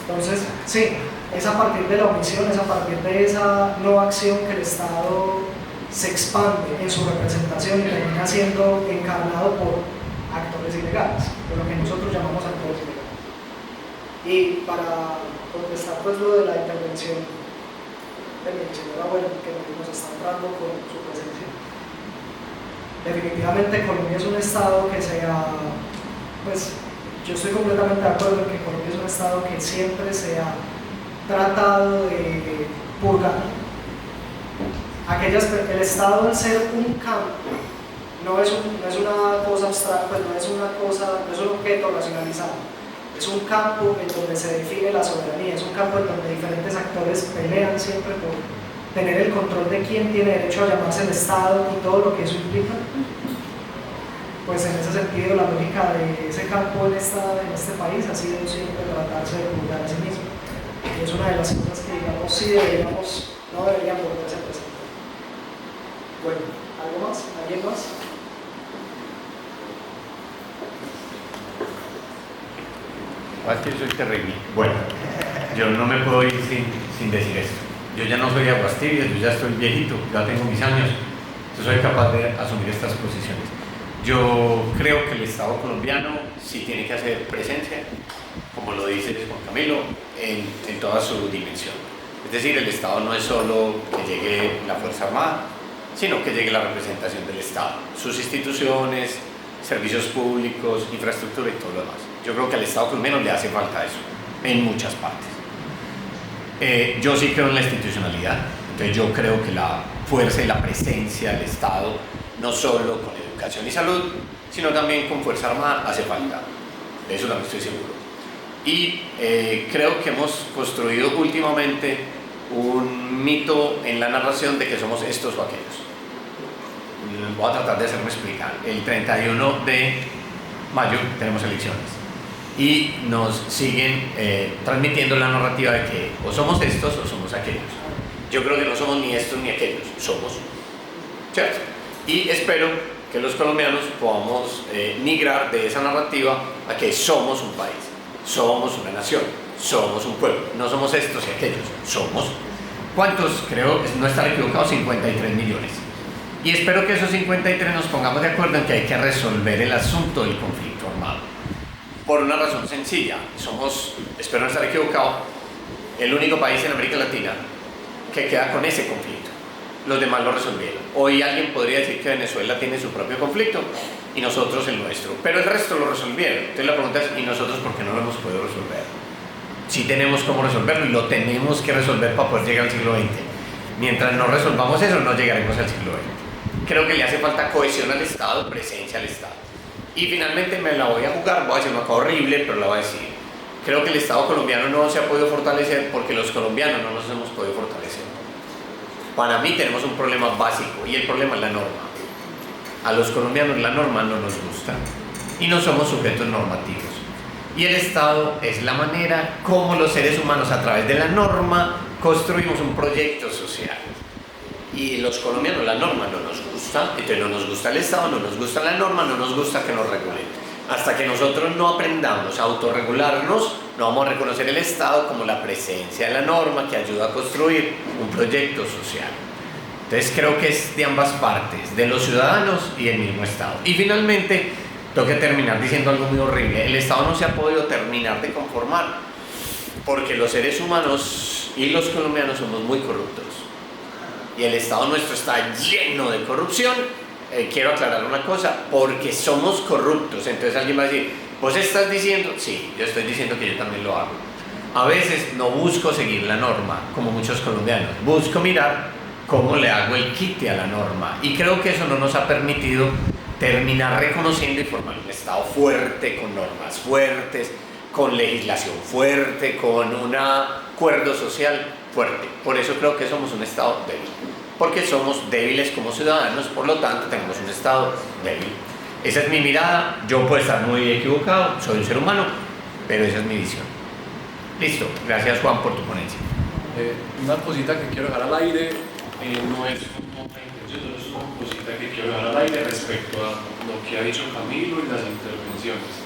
Entonces, sí, es a partir de la omisión, es a partir de esa no acción que el Estado se expande en su representación y termina siendo encarnado por actores ilegales, por lo que nosotros llamamos actores ilegales. Y para contestar pues lo de la intervención de mi señora Bueno, que nos está entrando con su presencia, definitivamente Colombia es un Estado que sea, pues yo estoy completamente de acuerdo en que Colombia es un Estado que siempre se ha tratado de purgar. El Estado, al ser un campo, no es una cosa abstracta, pues no es un objeto racionalizado, es un campo en donde se define la soberanía, es un campo en donde diferentes actores pelean siempre por tener el control de quién tiene derecho a llamarse el Estado y todo lo que eso implica. Pues en ese sentido la lógica de ese campo en este país ha sido siempre tratarse de purgar a sí mismo. Y es una de las cosas que digamos no deberían volverse a presentar. Bueno, ¿algo más? ¿Alguien más? Es que soy terrible. Bueno, yo no me puedo ir sin decir esto. Yo ya no soy aguastibias, yo ya estoy viejito, ya tengo mis años, yo soy capaz de asumir estas posiciones. Yo creo que el Estado colombiano sí tiene que hacer presencia, como lo dice Juan Camilo, en toda su dimensión. Es decir, el Estado no es solo que llegue la Fuerza Armada, sino que llegue la representación del Estado, sus instituciones, servicios públicos, infraestructura y todo lo demás. Yo creo que al Estado colombiano le hace falta eso, en muchas partes. Yo sí creo en la institucionalidad, entonces yo creo que la fuerza y la presencia del Estado, no solo con educación y salud, sino también con Fuerza Armada, hace falta. De eso también estoy seguro. Y creo que hemos construido últimamente un mito en la narración de que somos estos o aquellos. Voy a tratar de hacerme explicar. El 31 de mayo tenemos elecciones y nos siguen transmitiendo la narrativa de que o somos estos o somos aquellos. Yo creo que no somos ni estos ni aquellos, somos, ¿cierto? Y espero que los colombianos podamos migrar de esa narrativa a que somos un país, somos una nación, somos un pueblo, no somos estos y aquellos, somos. ¿Cuántos? Creo, no estar equivocado, 53 millones. Y espero que esos 53 nos pongamos de acuerdo en que hay que resolver el asunto del conflicto armado. Por una razón sencilla, somos, espero no estar equivocado, el único país en América Latina que queda con ese conflicto. Los demás lo resolvieron. Hoy alguien podría decir que Venezuela tiene su propio conflicto y nosotros el nuestro, pero el resto lo resolvieron. Entonces la pregunta es, ¿y nosotros por qué no lo hemos podido resolver? Sí tenemos cómo resolverlo y lo tenemos que resolver para poder llegar al siglo XX. Mientras no resolvamos eso, no llegaremos al siglo XX. Creo que le hace falta cohesión al Estado, presencia al Estado. Y finalmente me la voy a jugar, voy a decir una cosa horrible, pero la voy a decir. Creo que el Estado colombiano no se ha podido fortalecer porque los colombianos no nos hemos podido fortalecer. Para mí tenemos un problema básico y el problema es la norma. A los colombianos la norma no nos gusta y no somos sujetos normativos. Y el Estado es la manera como los seres humanos a través de la norma construimos un proyecto social. Y los colombianos la norma no nos gusta, entonces no nos gusta el Estado, no nos gusta la norma, no nos gusta que nos regulen. Hasta que nosotros no aprendamos a autorregularnos, no vamos a reconocer el Estado como la presencia de la norma que ayuda a construir un proyecto social. Entonces creo que es de ambas partes, de los ciudadanos y del mismo Estado. Y finalmente, tengo que terminar diciendo algo muy horrible. El Estado no se ha podido terminar de conformar porque los seres humanos y los colombianos somos muy corruptos. Y el Estado nuestro está lleno de corrupción. Quiero aclarar una cosa, porque somos corruptos. Entonces alguien va a decir, ¿vos estás diciendo? Sí, yo estoy diciendo que yo también lo hago. A veces no busco seguir la norma, como muchos colombianos. Busco mirar cómo le hago el quite a la norma. Y creo que eso no nos ha permitido terminar reconociendo y formar un Estado fuerte, con normas fuertes, con legislación fuerte, con un acuerdo social fuerte. Por eso creo que somos un Estado débil. Porque somos débiles como ciudadanos, por lo tanto tenemos un Estado débil. Esa es mi mirada, yo puedo estar muy equivocado, soy un ser humano, pero esa es mi visión. Listo, gracias Juan por tu ponencia. Una cosita que quiero dejar al aire, no es una intención, es una cosita cosita que quiero dejar al aire respecto a lo que ha dicho Camilo y las intervenciones.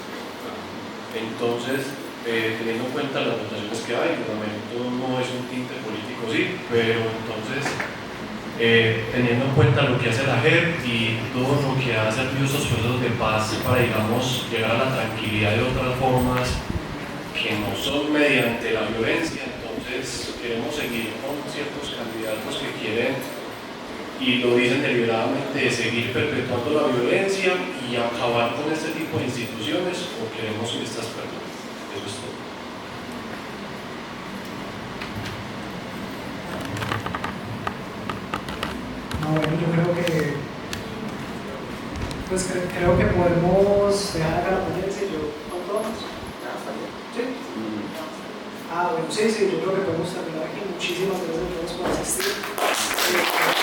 Entonces, teniendo en cuenta las votaciones que hay, el reglamento no es un tinte político, sí, pero entonces, teniendo en cuenta lo que hace la JEP y todo lo que ha servido estos procesos de paz para, digamos, llegar a la tranquilidad de otras formas que no son mediante la violencia, entonces queremos seguir con ciertos candidatos que quieren, y lo dicen deliberadamente, seguir perpetuando la violencia y acabar con este tipo de instituciones, o queremos estas personas. Eso es todo. No, bueno, yo creo que pues creo que podemos dejar acá la ponencia. Yo, ¿cuánto vamos? ¿Sí? Ah, bueno, sí, yo creo que podemos terminar aquí. Muchísimas gracias a todos por asistir.